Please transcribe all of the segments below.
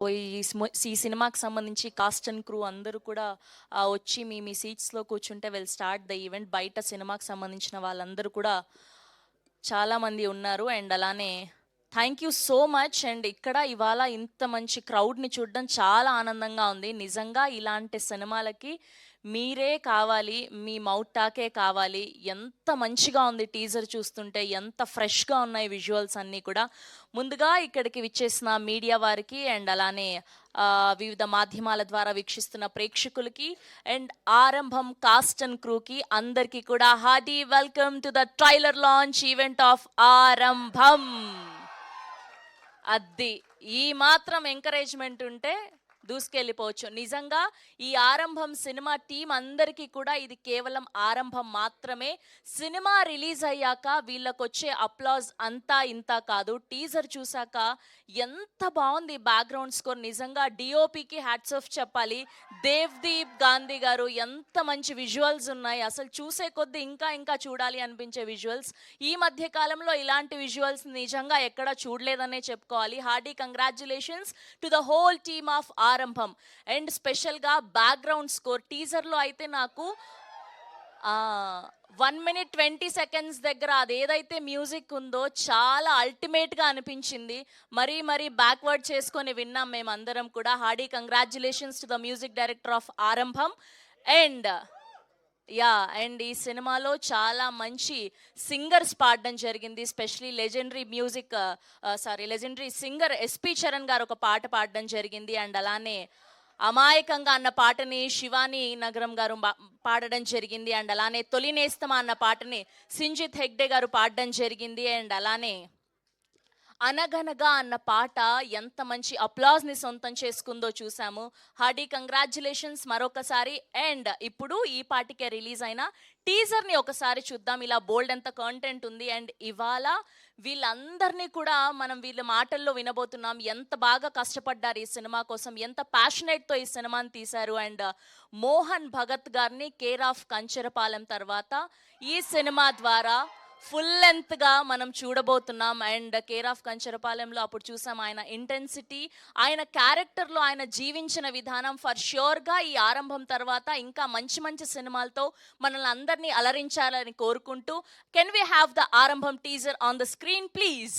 ఈ సినిమాకి సంబంధించి కాస్ట్ అండ్ క్రూ అందరూ కూడా వచ్చి మీ మీ సీట్స్లో కూర్చుంటే విల్ స్టార్ట్ ద ఈవెంట్. బయట సినిమాకి సంబంధించిన వాళ్ళందరూ కూడా చాలామంది ఉన్నారు. అండ్ అలానే thank you so much. And ఇక్కడ ఇవాళ ఇంత మంచి క్రౌడ్ని చూడడం చాలా ఆనందంగా ఉంది. నిజంగా ఇలాంటి సినిమాలకి మీరే కావాలి, మీ మౌత్ టాకే కావాలి. ఎంత మంచిగా ఉంది టీజర్ చూస్తుంటే, ఎంత ఫ్రెష్గా ఉన్నాయి విజువల్స్ అన్నీ కూడా. ముందుగా ఇక్కడికి విచ్చేసిన మీడియా వారికి అండ్ అలానే వివిధ మాధ్యమాల ద్వారా వీక్షిస్తున్న ప్రేక్షకులకి అండ్ ఆరంభం కాస్ట్ అండ్ క్రూకి అందరికీ కూడా Hardy welcome to the trailer launch event of ఆరంభం. అది ఈ మాత్రం ఎంకరేజ్మెంట్ ఉంటే దూసుకెళ్ళిపోవచ్చు. నిజంగా ఈ ఆరంభం సినిమా టీం అందరికీ కూడా ఇది కేవలం ఆరంభం మాత్రమే. సినిమా రిలీజ్ అయ్యాక వీళ్ళకొచ్చే అప్లాజ్ అంతా ఇంత కాదు. టీజర్ చూసాక ఎంత బాగుంది బ్యాక్గ్రౌండ్ స్కోర్. నిజంగా డిఓపికి హ్యాట్స్ ఆఫ్ చెప్పాలి. దేవ్దీప్ గాంధీ గారు, ఎంత మంచి విజువల్స్ ఉన్నాయి. అసలు చూసే కొద్దీ ఇంకా ఇంకా చూడాలి అనిపించే విజువల్స్. ఈ మధ్య కాలంలో ఇలాంటి విజువల్స్ నిజంగా ఎక్కడ చూడలేదనే చెప్పుకోవాలి. Hearty congratulations to the whole team of Aarambham. And స్పెషల్గా బ్యాక్గ్రౌండ్ స్కోర్ టీజర్లో అయితే నాకు 1 minute 20 seconds దగ్గర అదేదైతే మ్యూజిక్ ఉందో చాలా అల్టిమేట్గా అనిపించింది. మరీ మరీ బ్యాక్వర్డ్ చేసుకొని విన్నాం మేమందరం కూడా. Hearty congratulations to the music director of Aarambham. And and ఈ సినిమాలో చాలా మంచి సింగర్స్ పాడడం జరిగింది. Specially legendary singer SP Charan garu ఒక పాట పాడడం జరిగింది. అండ్ అలానే అమాయకంగా అన్న పాటని శివాని నగరం గారు పాడడం జరిగింది. అండ్ అలానే తొలి నేస్తమా అన్న పాటని సింజిత్ హెగ్డే గారు పాడడం జరిగింది. అండ్ అలానే అనగనగా అన్న పాట ఎంత మంచి అప్లాజ్ని సొంతం చేసుకుందో చూసాము. హార్డీ కంగ్రాచ్యులేషన్స్ మరొకసారి. అండ్ ఇప్పుడు ఈ పాటికే రిలీజ్ అయిన టీజర్ని ఒకసారి చూద్దాం. ఇలా బోల్డ్ ఎంత కంటెంట్ ఉంది. అండ్ ఇవాళ వీళ్ళందరినీ కూడా మనం వీళ్ళ మాటల్లో వినబోతున్నాం. ఎంత బాగా కష్టపడ్డారు ఈ సినిమా కోసం, ఎంత ప్యాషనేట్తో ఈ సినిమాని తీశారు. అండ్ మోహన్ భగత్ గారిని కేర్ ఆఫ్ కంచరపాలెం తర్వాత ఈ సినిమా ద్వారా ఫుల్ లెంత్గా మనం చూడబోతున్నాం. అండ్ కేర్ ఆఫ్ కంచరపాలెంలో అప్పుడు చూసాం ఆయన ఇంటెన్సిటీ, ఆయన క్యారెక్టర్లో ఆయన జీవించిన విధానం. ఫర్ ష్యూర్గా ఈ ఆరంభం తర్వాత ఇంకా మంచి మంచి సినిమాలతో మనల్ని అందరినీ అలరించాలని కోరుకుంటూ, కెన్ వీ హ్యావ్ ద ఆరంభం teaser on the screen please?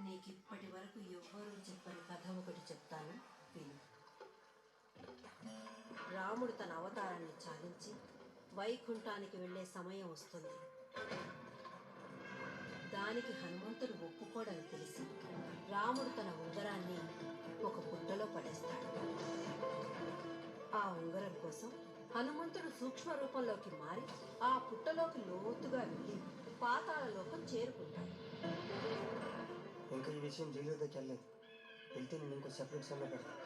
నీకు ఇప్పటి వరకు ఎవ్వరూ చెప్పని కథ ఒకటి చెప్తాను విను. రాముడు తన అవతారాన్ని చాలించి వైకుంఠానికి వెళ్ళే సమయం వస్తుంది. దానికి హనుమంతుడు ఒప్పుకోడని తెలిసి రాముడు తన ఉంగరాన్ని ఒక పుట్టలో పడేస్తాడు. ఆ ఉంగరం కోసం హనుమంతుడు సూక్ష్మ రూపంలోకి మారి ఆ పుట్టలోకి లోతుగా వెళ్ళి పాతాళ లోకం చేరుకుంటాడు. ఇంకా ఈ విషయం జైలు దగ్గరికి వెళ్ళలేదు. వెళ్తే నేను ఇంకో సెపరేట్ సెల్లో పెడతాను.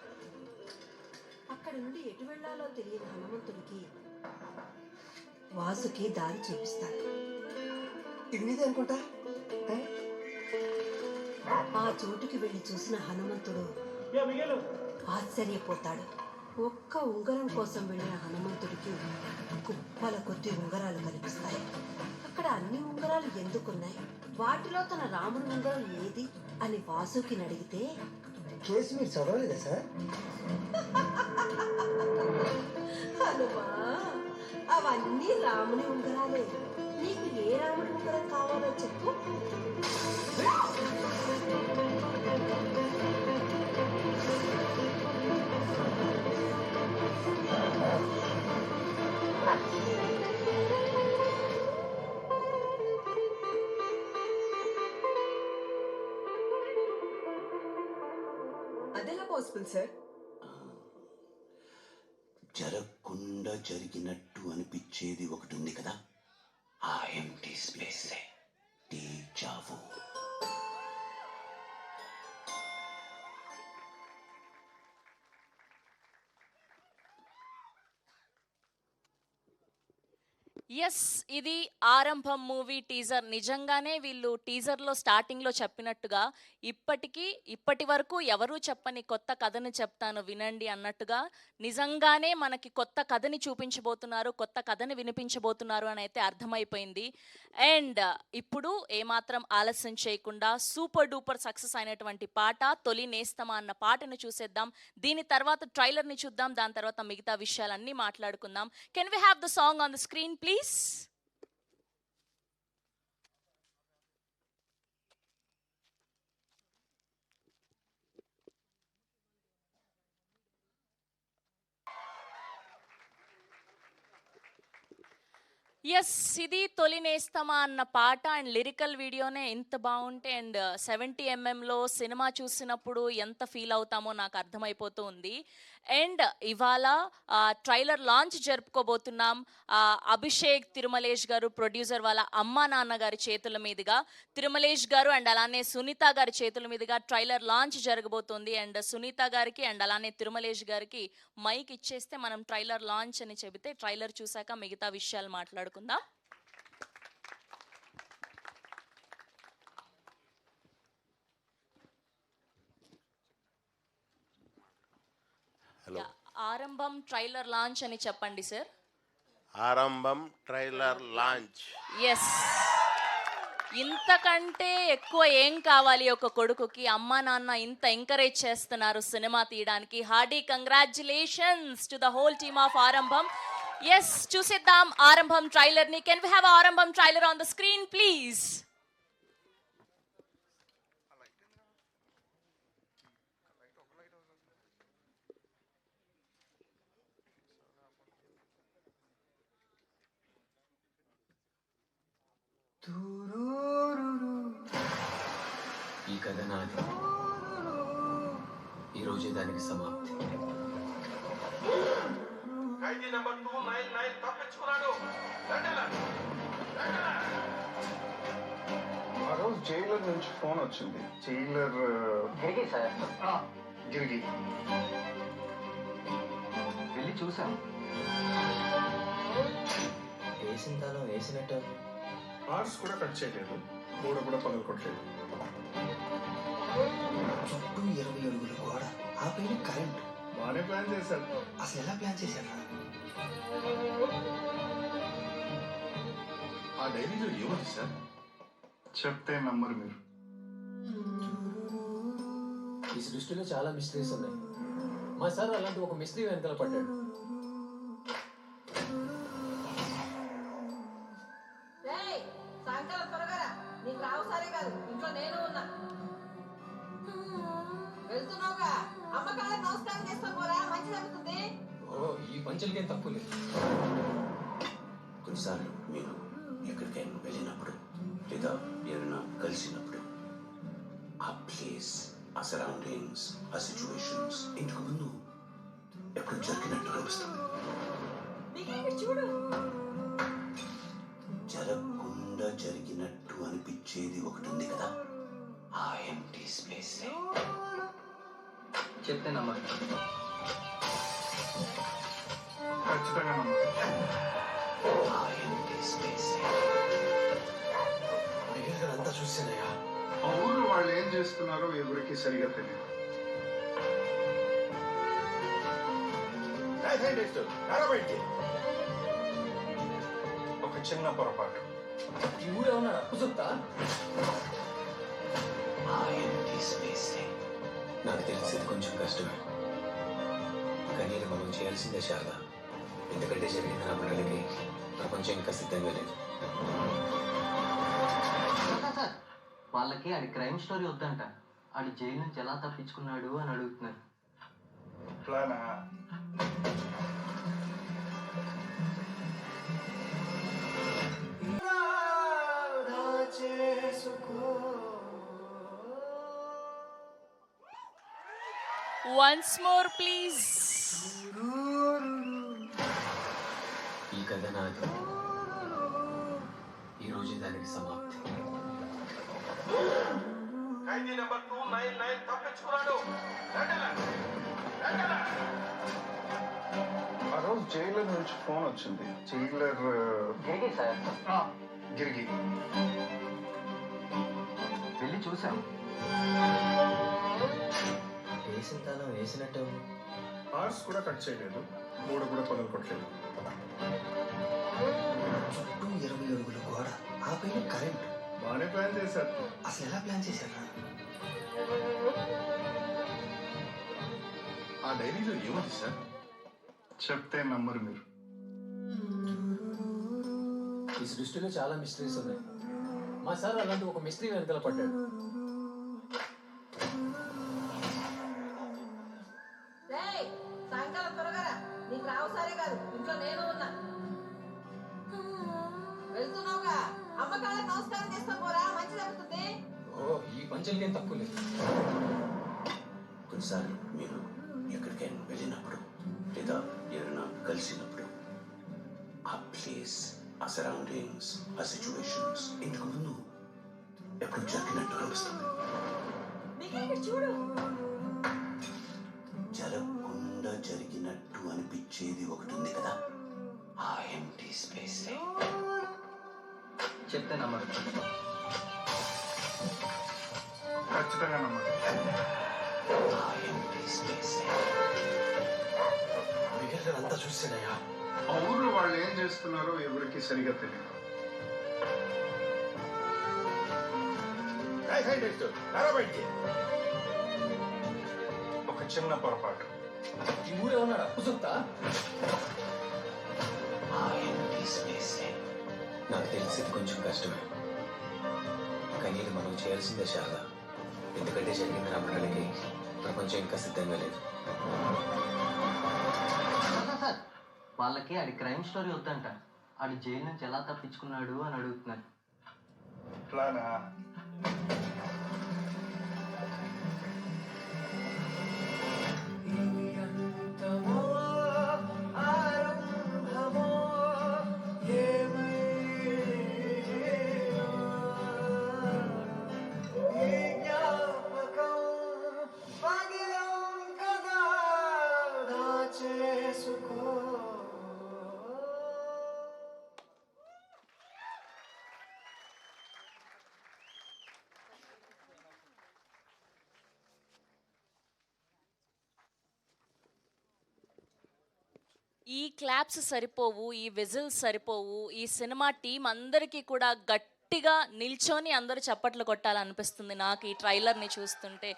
అక్కడి నుండి ఎటు వెళ్లాలో తెలియని హనుమంతుడికి వాసుకి దారి చూపిస్తాడు. ఇది నీదే అనుకుంటా. ఆ చోటుకి వెళ్ళి చూసిన హనుమంతుడు ఆశ్చర్యపోతాడు. ఒక్క ఉంగరం కోసం వెళ్ళిన హనుమంతుడికి కుప్పల కొద్ది ఉంగరాలు కనిపిస్తాయి. అక్కడ అన్ని ఉంగరాలు ఎందుకున్నాయి, వాటిలో తన రాముడి ఉంగరం ఏది అని వాసుకిని అడిగితే, కేసు మీరు చదవలేదా సార్? హనుమా, అవన్నీ రాముని ఉంగరాలే. నీకు ఏ రాముడి ఉంగరం కావాలో చెప్పు. అదెలా పాసిబుల్ సార్? జరగకుండా జరిగినట్టు అనిపించేది ఒకటి ఉంది కదా, ఆ ఎంటీ స్పేసే డీజావు. ఎస్, ఇది ఆరంభం మూవీ టీజర్. నిజంగానే వీళ్ళు టీజర్లో స్టార్టింగ్లో చెప్పినట్టుగా ఇప్పటి వరకు ఎవరూ చెప్పని కొత్త కథను చెప్తాను వినండి అన్నట్టుగా నిజంగానే మనకి కొత్త కథని చూపించబోతున్నారు, కొత్త కథని వినిపించబోతున్నారు అని అయితే అర్థమైపోయింది. అండ్ ఇప్పుడు ఏమాత్రం ఆలస్యం చేయకుండా సూపర్ డూపర్ సక్సెస్ అయినటువంటి పాట తొలి నేస్తమా అన్న పాటను చూసేద్దాం. దీని తర్వాత ట్రైలర్ని చూద్దాం, దాని తర్వాత మిగతా విషయాలన్నీ మాట్లాడుకుందాం. Can we have the song on the screen please? Yes, ఇది తొలి నేస్తమా అన్న పాట అండ్ లిరికల్ వీడియోనే ఇంత బాగుంటే అండ్ 70mm సినిమా చూసినప్పుడు ఎంత ఫీల్ అవుతామో నాకు అర్థమైపోతూ ఉంది. అండ్ ఇవాళ ట్రైలర్ లాంచ్ జరుపుకోబోతున్నాం. అభిషేక్ తిరుమలేష్ గారు ప్రొడ్యూసర్ వాళ్ళ అమ్మా నాన్న గారి చేతుల మీదుగా, తిరుమలేష్ గారు అండ్ అలానే సునీత గారి చేతుల మీదుగా ట్రైలర్ లాంచ్ జరగబోతుంది. అండ్ సునీత గారికి అండ్ అలానే తిరుమలేష్ గారికి మైక్ ఇచ్చేస్తే మనం ట్రైలర్ లాంచ్ అని చెబితే ట్రైలర్ చూసాక మిగతా విషయాలు మాట్లాడుకుందాం. ఆరంభం ట్రైలర్ లాంచ్ అని చెప్పండి సార్. ఆరంభం ట్రైలర్ లాంచ్. ఎస్, ఇంతకంటే ఎక్కువ ఏం కావాలి ఒక కొడుకుకి? అమ్మా నాన్న ఇంత ఎంకరేజ్ చేస్తున్నారు సినిమా తీయడానికి. Hearty congratulations to the whole team of ఆరంభం. ఎస్, చూసేద్దాం ఆరంభం ట్రైలర్ ని. కెన్ వి హ్యావ్ ఆరంభం trailer on the screen please? ఈ కథ నాది, ఈరోజే దానికి సమాప్తి. ఖైదీ నెంబర్ 299 తప్పించుకున్నాడు. ఆ రోజు జైలర్ నుంచి ఫోన్ వచ్చింది. Jailer గిరిగి sir. గిరిగి వెళ్ళి చూసాం. వేసిన తాళం వేసినట్టు ఆర్స్ కూడా కట్ చేయలేదు, గోడ కూడా పగలు కొట్టలేదు. చుట్టూ 20 అడుగుల గోడ, ఆ పైన కరెంట్. బాగానే ప్లాన్ చేశారు. అసలు ఎలా ప్లాన్ చేశారా? ఆ డైరీలో ఏముంది సార్? చెప్తే నమ్మరు మీరు. ఈ సృష్టిలో చాలా మిస్టరీస్ ఉన్నాయి. మా సార్ అలాంటి ఒక మిస్టరీ వెనకాల పడ్డాడు. సాయంకాలం త్వరగా నీకు రావు సరే కాదు, ఇంట్లో నేను ఉన్నా. వెళ్తున్నావుగా, అమ్మ కాళ్ళకి నమస్కారం చేస్తా పోరా, మంచి జరుగుతుంది. ఓ, ఈ పంచులకేం తప్పు లేదు. కొన్నిసార్లు మీరు ఎక్కడికైనా వెళ్ళినప్పుడు లేదా ఎవరైనా కలిసినప్పుడు ఆ ప్లేస్, ఆ సరౌండింగ్స్, ఆ సిచ్యువేషన్స్ ఇంతకు ముందు ఎప్పుడు జరిగినట్టు అనిపిస్తుంది. చూడు, జరగకుండా జరిగినట్టు అనిపించేది ఒకటి ఉంది కదా, ఆ ఎంటీ స్పేస్. చెప్తే నమ్మరు. ఖచ్చితంగా నమ్మరు. ఆ ఎంటీ స్పేస్ మిగిలినంతా చూసానయ్యా. ఆ ఊర్లో వాళ్ళు ఏం చేస్తున్నారో ఎవరికి సరిగా తెలియదు. ఒక చిన్న పొరపాటు. ఈ ఊరు ఏమన్నా అప్పు చెప్తా? ఆ ఎంటీ స్పేస్ నాకు తెలిసేది కొంచెం కష్టమే, కానీ ఇది మనం చేయాల్సిందే శారదా. ఎందుకంటే జరిగిన నా పిల్లలకి ప్రపంచం ఇంకా సిద్ధంగా లేదు. సార్, వాళ్ళకి ఆడి క్రైమ్ స్టోరీ వద్దంట. ఆడి జైలు నుంచి ఎలా తప్పించుకున్నాడు అని అడుగుతున్నారు. ప్లానా? Once more please. ఈ కథ నాది, ఈరోజే దానికి సమాప్తి. ఖైదీ నెంబర్ 299 తప్పించుకున్నాడు. ఆ రోజు జైలర్ నుంచి ఫోన్ వచ్చింది. జైలర్ గిరిగి సార్ గిరిగి వెళ్ళి చూసాం. వేసిన తాళం వేసినట్టే ఉంది. ఆర్స్ కూడా కట్ చేయలేదు, 3 కూడా పనులు కొట్టలేదు. చుట్టూ 20 అడుగుల గోడ, ఆ పైన కరెంట్. బాగానే ప్లాన్ చేశారు. అసలు ఎలా ప్లాన్ చేశారా? ఆ డైరీలో ఏముంది సార్? చెప్తే నమ్మరు మీరు. ఈ సృష్టిలో చాలా మిస్టరీస్ ఉన్నాయి. మా సార్ అలాంటి ఒక మిస్టరీ వెనకాల పడ్డాడు. సాయంకాలం త్వరగా నీకు రావు సరే కాదు, ఇంట్లో నేను ఉన్నా. వెళ్తున్నావుగా, అమ్మ కాళ్ళకి నమస్కారం చేస్తా పోరా, మంచి జరుగుతుంది. ఓ, ఈ పంచలకేం తక్కువ లేదు. కొన్నిసార్లు మీరు ఎక్కడికైనా వెళ్ళినప్పుడు లేదా ఎవరైనా కలిసినప్పుడు ఆ ప్లేస్, ఆ సరౌండింగ్స్, ఆ సిచ్యువేషన్స్ ఇంతకు ముందు ఎప్పుడు జరిగినట్టు అనిపిస్తుంది. చూడు, జరగకుండా జరిగినట్టు అనిపించేది ఒకటి ఉంది కదా, ఆ ఎంటీ స్పేస్. చెప్తే నమ్మరు. ఖచ్చితంగా నమ్మరు. ఆ ఎంటీ స్పేస్ మిగిలిన అంతా చూసానయ్యా. ఆ ఊర్లో వాళ్ళు ఏం చేస్తున్నారో ఎవరికి సరిగా తెలియదు. ఒక చిన్న పొరపాటు. ఈ ఊరు ఏమన్నాడా కుసుంతా? ఆ ఎంటీ స్పేస్ నాకు తెలిసేది కొంచెం కష్టమే, కానీ ఇది మనం చేయాల్సిందే శారద. ఎందుకంటే జరిగింది నమ్మడానికి ప్రపంచం ఇంకా సిద్ధంగా లేదు. సార్, వాళ్ళకి ఆడి క్రైమ్ స్టోరీ వద్దంట. ఆడి జైలు నుంచి ఎలా తప్పించుకున్నాడు అని అడుగుతున్నారు. ప్లానా? ఈ క్లాప్స్ సరిపోవు, ఈ విజిల్స్ సరిపోవు. ఈ సినిమా టీం అందరికీ కూడా గట్టిగా నిల్చొని అందరూ చప్పట్లు కొట్టాలనిపిస్తుంది నాకు ఈ ట్రైలర్ని చూస్తుంటే.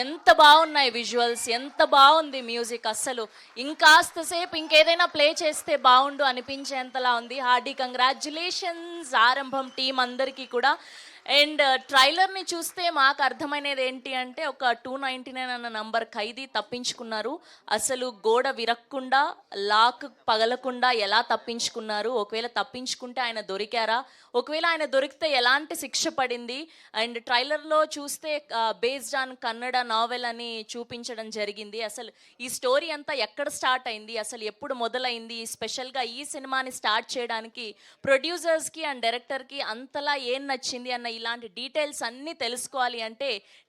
ఎంత బాగున్నాయి విజువల్స్, ఎంత బాగుంది మ్యూజిక్. అస్సలు ఇంకాస్త సేపు ఇంకేదైనా ప్లే చేస్తే బాగుండు అనిపించేంతలా ఉంది. హార్డీ కంగ్రాచ్యులేషన్స్ ఆరంభం టీం అందరికీ కూడా. అండ్ ట్రైలర్ని చూస్తే మాకు అర్థమైనది ఏంటి అంటే, ఒక 299 అన్న నంబర్ ఖైదీ తప్పించుకున్నారు. అసలు గోడ విరక్కుండా, లాక్ పగలకుండా ఎలా తప్పించుకున్నారు, ఒకవేళ తప్పించుకుంటే ఆయన దొరికారా, ఒకవేళ ఆయన దొరికితే ఎలాంటి శిక్ష పడింది. అండ్ ట్రైలర్లో చూస్తే బేస్డ్ ఆన్ కన్నడ నావెల్ అని చూపించడం జరిగింది. అసలు ఈ స్టోరీ అంతా ఎక్కడ స్టార్ట్ అయింది, అసలు ఎప్పుడు మొదలైంది, స్పెషల్గా ఈ సినిమాని స్టార్ట్ చేయడానికి ప్రొడ్యూసర్స్కి అండ్ డైరెక్టర్కి అంతలా ఏం నచ్చింది అన్న ఇలాంటి డీటెయిల్స్ అన్నీ తెలుసుకోవాలి అంటే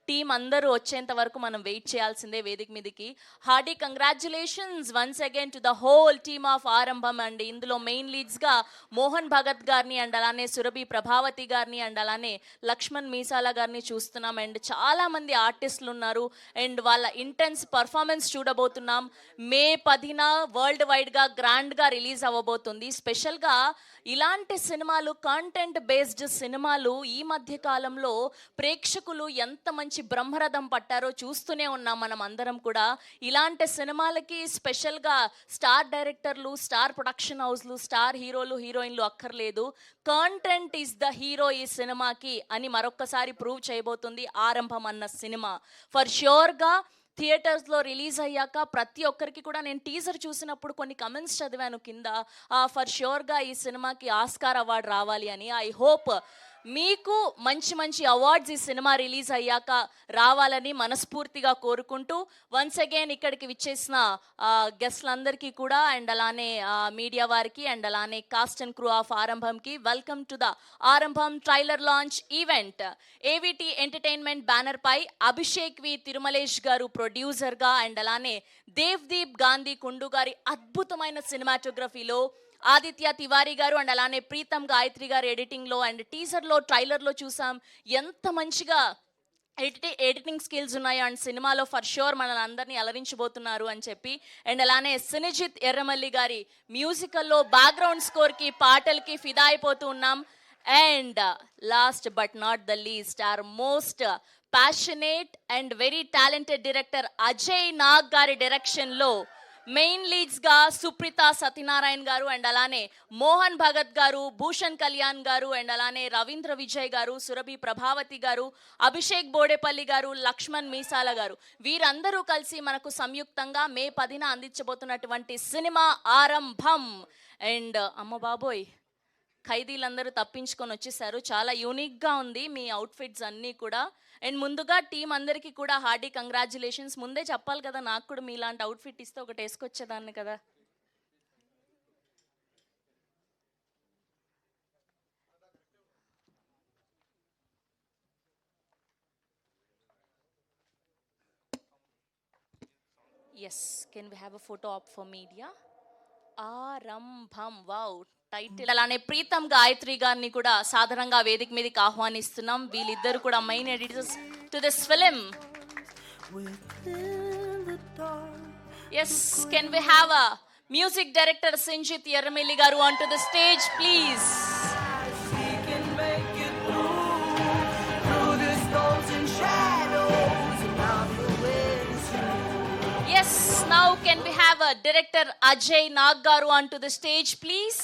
టీం అందరూ వచ్చేంత వరకు మనం వెయిట్ చేయాల్సిందే వేదిక మీదకి. Hearty congratulations once again to the whole team of Aarambham. And ఇందులో మెయిన్ లీడ్స్గా మోహన్ భగత్ గారిని అండ్ అలానే సురభి ప్రభావతి గారిని అండ్ అలానే లక్ష్మణ్ మీసాల గారిని చూస్తున్నాం. అండ్ చాలామంది ఆర్టిస్టులు ఉన్నారు అండ్ వాళ్ళ ఇంటెన్స్ పర్ఫార్మెన్స్ చూడబోతున్నాం. మే 10న వరల్డ్ వైడ్గా గ్రాండ్గా రిలీజ్ అవ్వబోతుంది. స్పెషల్గా ఇలాంటి సినిమాలు, కంటెంట్ బేస్డ్ సినిమాలు ఈ మధ్య కాలంలో ప్రేక్షకులు ఎంత మంచి బ్రహ్మరథం పట్టారో చూస్తూనే ఉన్నాం మనం అందరం కూడా. ఇలాంటి సినిమాలకి స్పెషల్గా స్టార్ డైరెక్టర్లు, స్టార్ ప్రొడక్షన్ హౌస్లు, స్టార్ హీరోలు, హీరోయిన్లు అక్కర్లేదు. కంటెంట్ ఈజ్ ద హీరో ఈ సినిమాకి అని మరొక్కసారి ప్రూవ్ చేయబోతుంది ఆరంభం అన్న సినిమా. ఫర్ ష్యూర్గా థియేటర్స్లో రిలీజ్ అయ్యాక ప్రతి ఒక్కరికి కూడా, నేను టీజర్ చూసినప్పుడు కొన్ని కమెంట్స్ చదివాను కింద, ఫర్ ష్యూర్గా ఈ సినిమాకి ఆస్కార్ అవార్డు రావాలి అని. ఐ హోప్ మీకు మంచి మంచి అవార్డ్స్ ఈ సినిమా రిలీజ్ అయ్యాక రావాలని మనస్ఫూర్తిగా కోరుకుంటూ వన్స్ అగైన్ ఇక్కడికి విచ్చేసిన గెస్ట్లందరికీ కూడా అండ్ అలానే మీడియా వారికి అండ్ అలానే కాస్ట్ అండ్ క్రూ ఆఫ్ ఆరంభంకి welcome to the Aarambham trailer launch event. A V T entertainment banner పై అభిషేక్ వి తిరుమలేష్ గారు ప్రొడ్యూసర్గా అండ్ అలానే దేవ్దీప్ గాంధీ కుండు గారి అద్భుతమైన సినిమాటోగ్రఫీలో, ఆదిత్య తివారీ గారు అండ్ అలానే ప్రీతం గాయత్రి గారు ఎడిటింగ్లో అండ్ టీజర్లో ట్రైలర్లో చూసాం ఎంత మంచిగా ఎడిటింగ్ స్కిల్స్ ఉన్నాయో అండ్ సినిమాలో ఫర్ షూర్ మనల్ని అందరినీ అలరించబోతున్నారు అని చెప్పి అండ్ అలానే సినిజిత్ ఎర్రమల్లి గారి మ్యూజికల్లో బ్యాక్గ్రౌండ్ స్కోర్కి పాటలకి ఫిదా అయిపోతూ ఉన్నాం. And last but not the least our most passionate and very talented director Ajay Nag గారి డైరెక్షన్లో మెయిన్ లీడ్స్ గా సుప్రీత సత్యనారాయణ గారు అండ్ అలానే మోహన్ భగత్ గారు, భూషణ్ కళ్యాణ్ గారు అండ్ అలానే రవీంద్ర విజయ్ గారు, సురభి ప్రభావతి గారు, అభిషేక్ బోడేపల్లి గారు, లక్ష్మణ్ మీసాల గారు, వీరందరూ కలిసి మనకు సంయుక్తంగా మే 10న అందించబోతున్నటువంటి సినిమా ఆరంభం. అండ్ అమ్మ బాబోయ్, ఖైదీలందరూ తప్పించుకొని వచ్చేసారు. చాలా యూనిక్గా ఉంది మీ అవుట్ఫిట్స్ అన్నీ కూడా. అండ్ ముందుగా టీం అందరికీ కూడా హార్డీ కంగ్రాచులేషన్స్. ముందే చెప్పాలి కదా, నాకు కూడా మీలాంటి అవుట్ఫిట్ ఇస్తే ఒకటి వేసుకొచ్చేదాన్ని కదా. Yes, can we have a photo op for media? Aarambham, wow title. అలానే ప్రీతం గాయత్రి గారిని కూడా సాధారణంగా వేదిక మీదకి ఆహ్వానిస్తున్నాం. వీళ్ళిద్దరు కూడా main editors to this film. Yes, can we have a music director Sinjith Erramilli గారు on to the stage please. Yes, now can we have a director Ajay Nag garu onto the stage, please?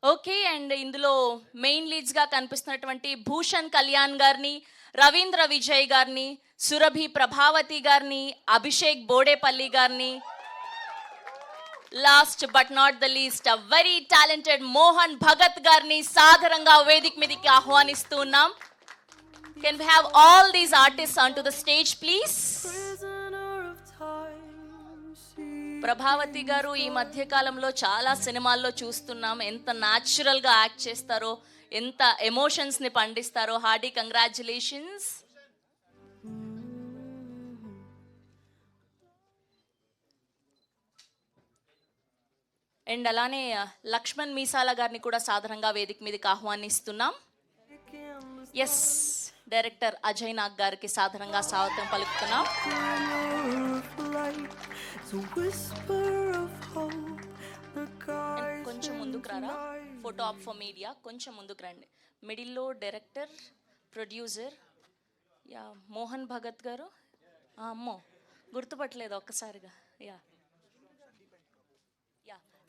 Okay, and ఇందులో main leads గా కనిపిస్తున్నటువంటి భూషణ్ కళ్యాణ్ గారిని, రవీంద్ర విజయ్ గారిని, సురభి ప్రభావతి గారిని, అభిషేక్ బోడేపల్లి గారిని, last but not the least a very talented Mohan Bhagat గారిని సాధారణంగా వేదిక మీదకి ఆహ్వానిస్తూ ఉన్నాం. Can we have all these artist on to the stage please? Prabhavathi garu ఈ మధ్య కాలంలో చాలా సినిమాల్లో చూస్తున్నాం, ఎంత న్యాచురల్ గా యాక్ట్ చేస్తారో, ఎంత ఎమోషన్స్ ని పండిస్తారో. Hearty congratulations. అండ్ అలానే లక్ష్మణ్ మీసాల గారిని కూడా సాధారణంగా వేదిక మీదకి ఆహ్వానిస్తున్నాం. ఎస్, డైరెక్టర్ అజయ్ నాగ్ గారికి సాధారణంగా స్వాగతం పలుకుతున్నాం. కొంచెం ముందుకు రారా, ఫోటో ఆప్ ఫర్ మీడియా, కొంచెం ముందుకు రండి. మిడిల్లో director producer yeah Mohan Bhagat గారు. అమ్మో గుర్తుపట్టలేదు ఒక్కసారిగా. యా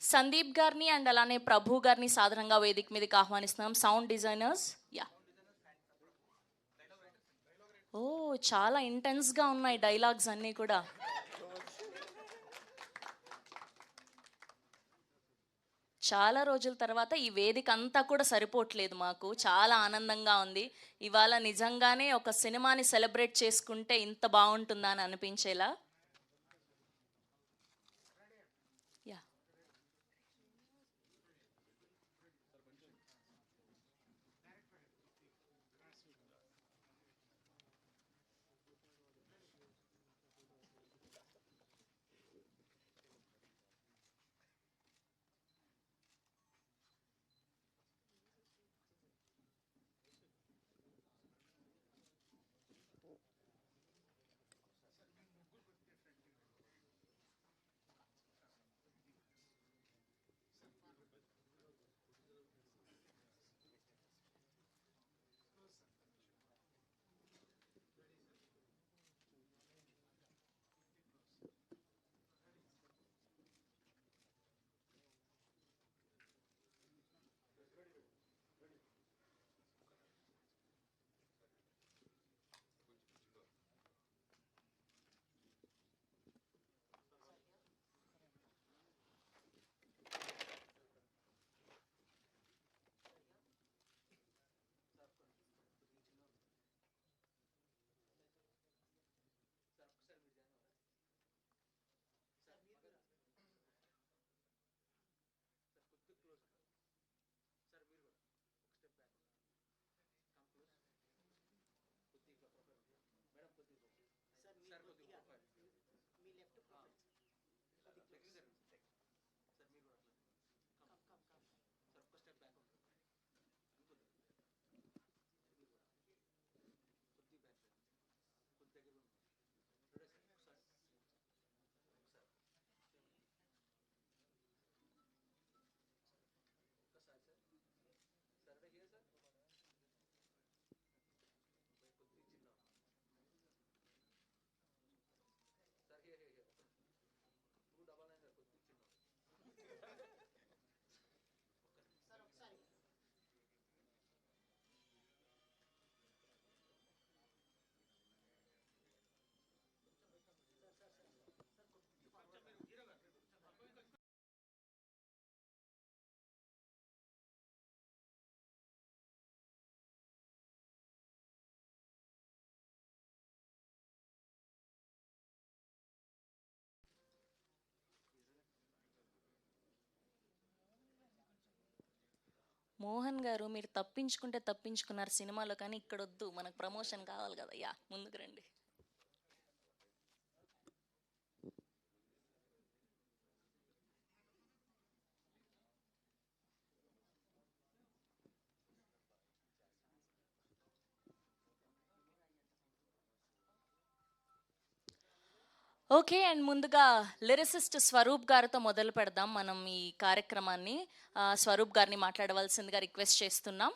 సందీప్ గారిని అండ్ అలానే ప్రభు గారిని సాధారణంగా వేదిక మీదకి ఆహ్వానిస్తున్నాం. Sound designers. యా, ఓ చాలా ఇంటెన్స్గా ఉన్నాయి డైలాగ్స్ అన్నీ కూడా. చాలా రోజుల తర్వాత ఈ వేదిక అంతా కూడా సరిపోవట్లేదు మాకు, చాలా ఆనందంగా ఉంది. ఇవాళ నిజంగానే ఒక సినిమాని సెలబ్రేట్ చేసుకుంటే ఇంత బాగుంటుందా అని అనిపించేలా. మోహన్ గారు మీరు తప్పించుకుంటే తప్పించుకున్నారు సినిమాలో, కానీ ఇక్కడ వద్దు, మనకు ప్రమోషన్ కావాలి కదా. యా, ముందుకు రండి. ఓకే, అండ్ ముందుగా లిరిసిస్ట్ స్వరూప్ గారితో మొదలు పెడదాం మనం ఈ కార్యక్రమాన్ని. స్వరూప్ గారిని మాట్లాడవలసిందిగా రిక్వెస్ట్ చేస్తున్నాం.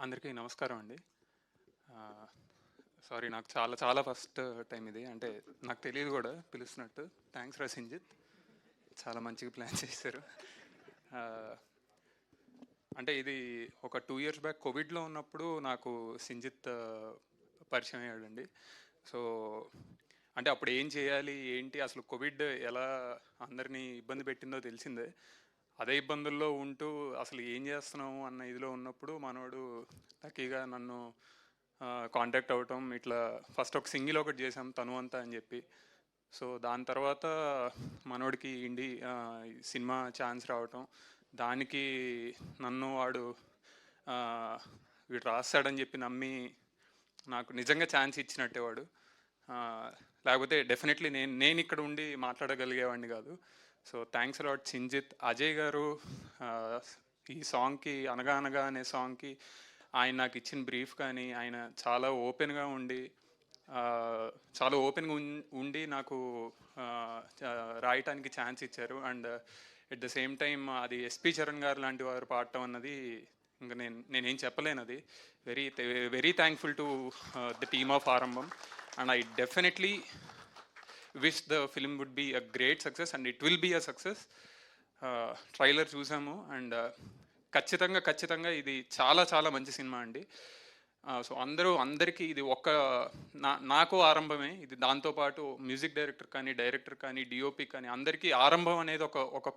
అందరికీ నమస్కారం అండి. సారీ, నాకు చాలా చాలా ఫస్ట్ టైం ఇది, అంటే నాకు తెలియదు కూడా పిలుస్తున్నట్టు. థ్యాంక్స్ రా సింజిత్, చాలా మంచిగా ప్లాన్ చేశారు. అంటే ఇది ఒక 2 years బ్యాక్ కోవిడ్లో ఉన్నప్పుడు నాకు సింజిత్ పరిచయం అయ్యాడండి. సో అంటే అప్పుడు ఏం చేయాలి ఏంటి, అసలు కోవిడ్ ఎలా అందరినీ ఇబ్బంది పెట్టిందో తెలిసిందే. అదే ఇబ్బందుల్లో ఉంటూ అసలు ఏం చేస్తున్నాము అన్న ఇదిలో ఉన్నప్పుడు మనోడు లక్కీగా నన్ను కాంటాక్ట్ అవ్వటం, ఇట్లా ఫస్ట్ ఒక సింగిల్ ఒకటి చేసాం తను అంతా అని చెప్పి. సో దాని తర్వాత మనోడికి సినిమా ఛాన్స్ రావటం, దానికి నన్ను వాడు వీడు రాస్తాడని చెప్పి నమ్మి నాకు నిజంగా ఛాన్స్ ఇచ్చినట్టే వాడు. లేకపోతే డెఫినెట్లీ నేను ఇక్కడ ఉండి మాట్లాడగలిగేవాడిని కాదు. So thanks a lot Sinjith. Ajay గారు ఈ సాంగ్కి అనగా అనగా అనే సాంగ్కి ఆయన నాకు ఇచ్చిన బ్రీఫ్ కానీ ఆయన చాలా ఓపెన్గా ఉండి నాకు రాయటానికి ఛాన్స్ ఇచ్చారు. And at the same time అది ఎస్పి చరణ్ గారు లాంటి వారు పాడటం అన్నది ఇంకా నేనేం చెప్పలేను. అది very thankful to the team of Aarambham. And I definitely wish the film would be a great success and it will be a success. Trailer చూసాము అండ్ ఖచ్చితంగా ఇది చాలా చాలా మంచి సినిమా అండి. సో అందరికీ ఇది నాకు ఆరంభమే ఇది. దాంతోపాటు మ్యూజిక్ డైరెక్టర్ కానీ డిఓపి కానీ అందరికీ ఆరంభం అనేది ఒక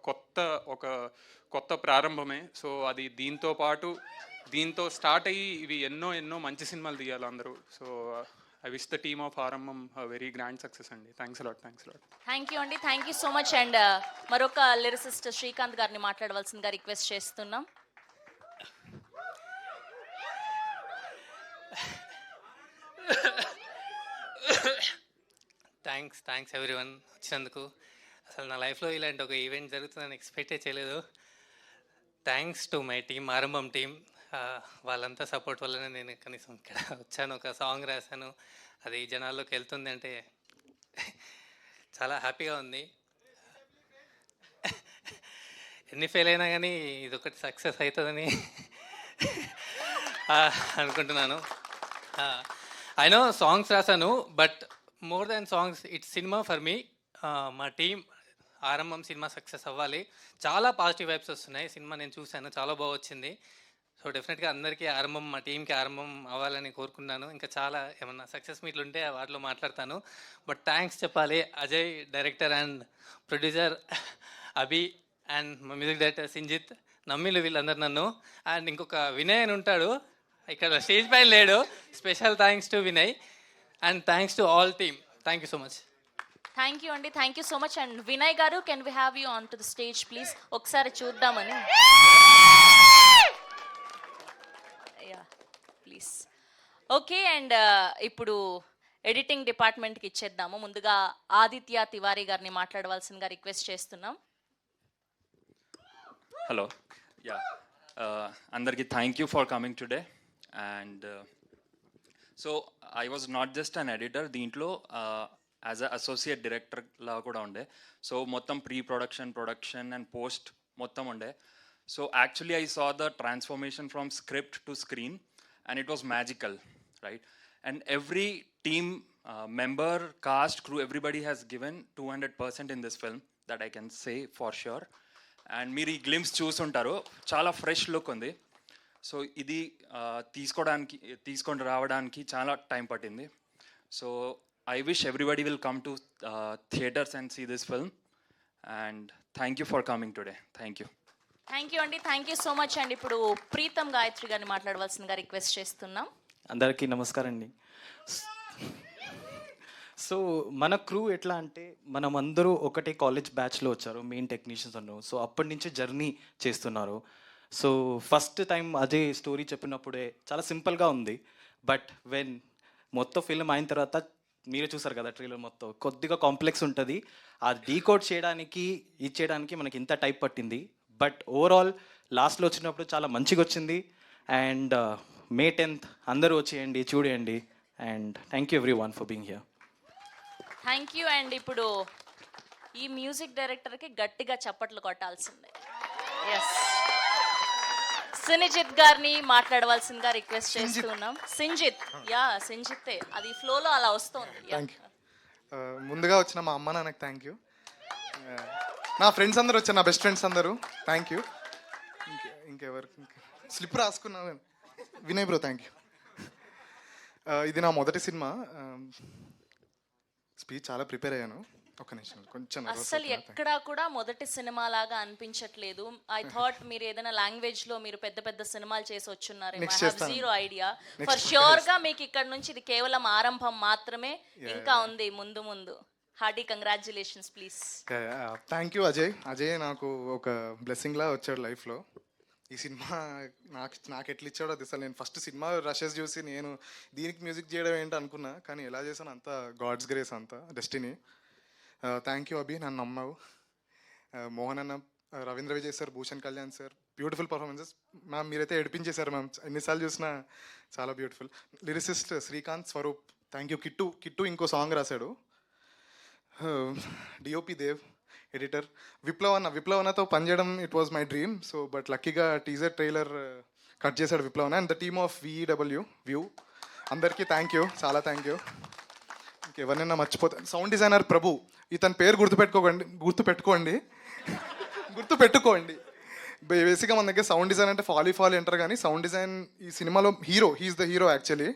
కొత్త ప్రారంభమే. సో అది దీంతో స్టార్ట్ అయ్యి ఇవి ఎన్నో మంచి సినిమాలు తీయాలి అందరూ. So I wish the team of Arambam a very grand success అండి. Thanks a lot. థ్యాంక్ యూ అండి, thank you so much. And మరొక లిరిసిస్ట్ శ్రీకాంత్ గారిని మాట్లాడవలసిందిగా రిక్వెస్ట్ చేస్తున్నాం. థ్యాంక్స్ ఎవ్రీవన్ వచ్చినందుకు. అసలు నా లైఫ్లో ఇలాంటి ఒక ఈవెంట్ జరుగుతుందని ఎక్స్పెక్టే చేయలేదు. థ్యాంక్స్ టు మై టీమ్, ఆరంభం టీమ్. వాళ్ళంతా సపోర్ట్ వల్లనే నేను కనీసం ఇక్కడ వచ్చాను, ఒక సాంగ్ రాశాను, అది జనాల్లోకి వెళ్తుంది అంటే చాలా హ్యాపీగా ఉంది. ఎన్ని ఫెయిల్ అయినా కానీ ఇదొకటి సక్సెస్ అవుతుందని అనుకుంటున్నాను. ఐ నో సాంగ్స్ రాశాను, but more than songs it's cinema for me. మా టీం ఆరంభం సినిమా సక్సెస్ అవ్వాలి. చాలా పాజిటివ్ వైబ్స్ వస్తున్నాయి. సినిమా నేను చూశాను, చాలా బాగా వచ్చింది. సో డెఫినెట్గా అందరికీ ఆరంభం, మా టీంకి ఆరంభం అవ్వాలని కోరుకున్నాను. ఇంకా చాలా ఏమన్నా సక్సెస్ మీట్లు ఉంటే వాటిలో మాట్లాడతాను. బట్ థ్యాంక్స్ చెప్పాలి Ajay director and producer, Abhi and మా మ్యూజిక్ డైరెక్టర్ సింజిత్, నమ్మిలు వీళ్ళందరూ నన్ను. అండ్ ఇంకొక వినయ్ అని ఉంటాడు, ఇక్కడ స్టేజ్ పైన లేడు. Special thanks to Vinay and thanks to all team. Thank you so much. Thank you అండి, thank you so much. And Vinay గారు, can we have you on to the stage please? ఒకసారి చూద్దామని. ప్లీజ్. ఓకే, అండ్ ఇప్పుడు editing డిపార్ట్మెంట్కి ఇచ్చేద్దాము. ముందుగా ఆదిత్య తివారీ గారిని మాట్లాడవలసిందిగా రిక్వెస్ట్ చేస్తున్నాం. హలో, యా, అందరికీ thank you for coming today. And so I was not just an editor, దీంట్లో యాజ్ అ అసోసియేట్ డైరెక్టర్ లా కూడా ఉండే. సో మొత్తం ప్రొడక్షన్ అండ్ పోస్ట్ మొత్తం ఉండే. So actually I saw the transformation from script to screen, and it was magical, right? And every team member, cast, crew, everybody has given 200% in this film, that I can say for sure. And మీరు ఈ glimpse చూసుంటారు, చాలా fresh look ఉంది. So ఇది తీసుకొని రావడానికి చాలా time పట్టింది. So I wish everybody will come to theaters and see this film. And thank you for coming today. Thank you. Thank you అండి, thank you so much. And ఇప్పుడు ప్రీతం గాయత్రి గారిని మాట్లాడవలసిందిగా రిక్వెస్ట్ చేస్తున్నాం. అందరికీ నమస్కారం అండి. సో మన క్రూ ఎట్లా అంటే మనం అందరూ ఒకటే కాలేజ్ బ్యాచ్లో వచ్చారు, మెయిన్ టెక్నీషియన్స్ అన్నారు. సో అప్పటి నుంచి జర్నీ చేస్తున్నారు. So first time Ajay story చెప్పినప్పుడే చాలా సింపుల్గా ఉంది. బట్ వెన్ మొత్తం ఫిల్మ్ అయిన తర్వాత మీరే చూసారు కదా ట్రైలర్, మొత్తం కొద్దిగా కాంప్లెక్స్ ఉంటుంది. ఆ డీకోడ్ చేయడానికి ఇచ్చేయడానికి మనకి ఇంత టైప్ పట్టింది. బట్ ఓవరాల్ లాస్ట్లో వచ్చినప్పుడు చాలా మంచిగా వచ్చింది. అండ్ May 10th అందరూ వచ్చేయండి, చూడండి. And thank you every one for being here. Thank you. And ఇప్పుడు ఈ మ్యూజిక్ డైరెక్టర్కి గట్టిగా చప్పట్లు కొట్టాల్సిందే. ఎస్, సినిజిత్ గారిని మాట్లాడవలసిందిగా రిక్వెస్ట్ చేస్తున్నాం. సింజిత్, యా సింజిత్తే, అది ఫ్లోలో అలా వస్తుంది. Thank you. ముందుగా వచ్చిన మా అమ్మ నాన్నకి థ్యాంక్ యూ. నా ఫ్రెండ్స్ అందరూ వచ్చారు, నా బెస్ట్ ఫ్రెండ్స్ అందరూ థ్యాంక్ యూ. ఇంకెవరు స్లిప్ రాసుకున్నాను. Vinay bro thank you. ఇది నా మొదటి సినిమా. స్పీచ్ చాలా ప్రిపేర్ అయ్యాను. ఒక్క నిమిషం, కొంచెం అస్సలు ఎక్కడా కూడా మొదటి సినిమా లాగా అనిపించట్లేదు. ఐ థాట్ మీరు ఏదైనా లాంగ్వేజ్ లో మీరు పెద్ద పెద్ద సినిమాలు చేసి వచ్చున్నారు. Zero idea. ఫర్ ష్యూర్ గా మీకు ఇక్కడ నుంచి ఇది కేవలం ఆరంభం మాత్రమే, ఇంకా ఉంది ముందు ముందు. Hearty congratulations please. Thank you Ajay. Ajay నాకు ఒక బ్లెస్సింగ్ లా వచ్చాడు లైఫ్లో. ఈ సినిమా నాకు ఎట్లా ఇచ్చాడో అది అసలు. నేను ఫస్ట్ సినిమా రషెస్ చూసి నేను దీనికి మ్యూజిక్ చేయడం ఏంటి అనుకున్నా, కానీ ఎలా చేశాను అంతా గాడ్స్ గ్రేస్, అంతా డెస్టినీ. థ్యాంక్ యూ అభి, నన్ను నమ్మావు. మోహన్ అన్న, Ravindra Vijay sir, Bhushan Kalyan sir, beautiful performances. Ma'am మీరైతే ఏడిపించేశారు మ్యామ్, ఎన్నిసార్లు చూసినా చాలా beautiful. Lyricist Srikanth, Swaroop thank you. Kittu ఇంకో సాంగ్ రాశాడు. డిఓపి దేవ్, ఎడిటర్ విప్లవన్నతో పనిచేయడం it was my dream. So but లక్కీగా టీజర్ ట్రైలర్ కట్ చేశాడు విప్లవన్న. And the team of VEW view అందరికీ థ్యాంక్ యూ, చాలా థ్యాంక్ యూ. ఇంకెవరినైనా మర్చిపోతాను. సౌండ్ డిజైనర్ ప్రభు, ఇతని పేరు గుర్తుపెట్టుకోండి. బేసిక్గా మన దగ్గర సౌండ్ డిజైన్ అంటే ఫాలీ అంటారు, కానీ సౌండ్ డిజైన్ ఈ సినిమాలో hero, he's the hero actually.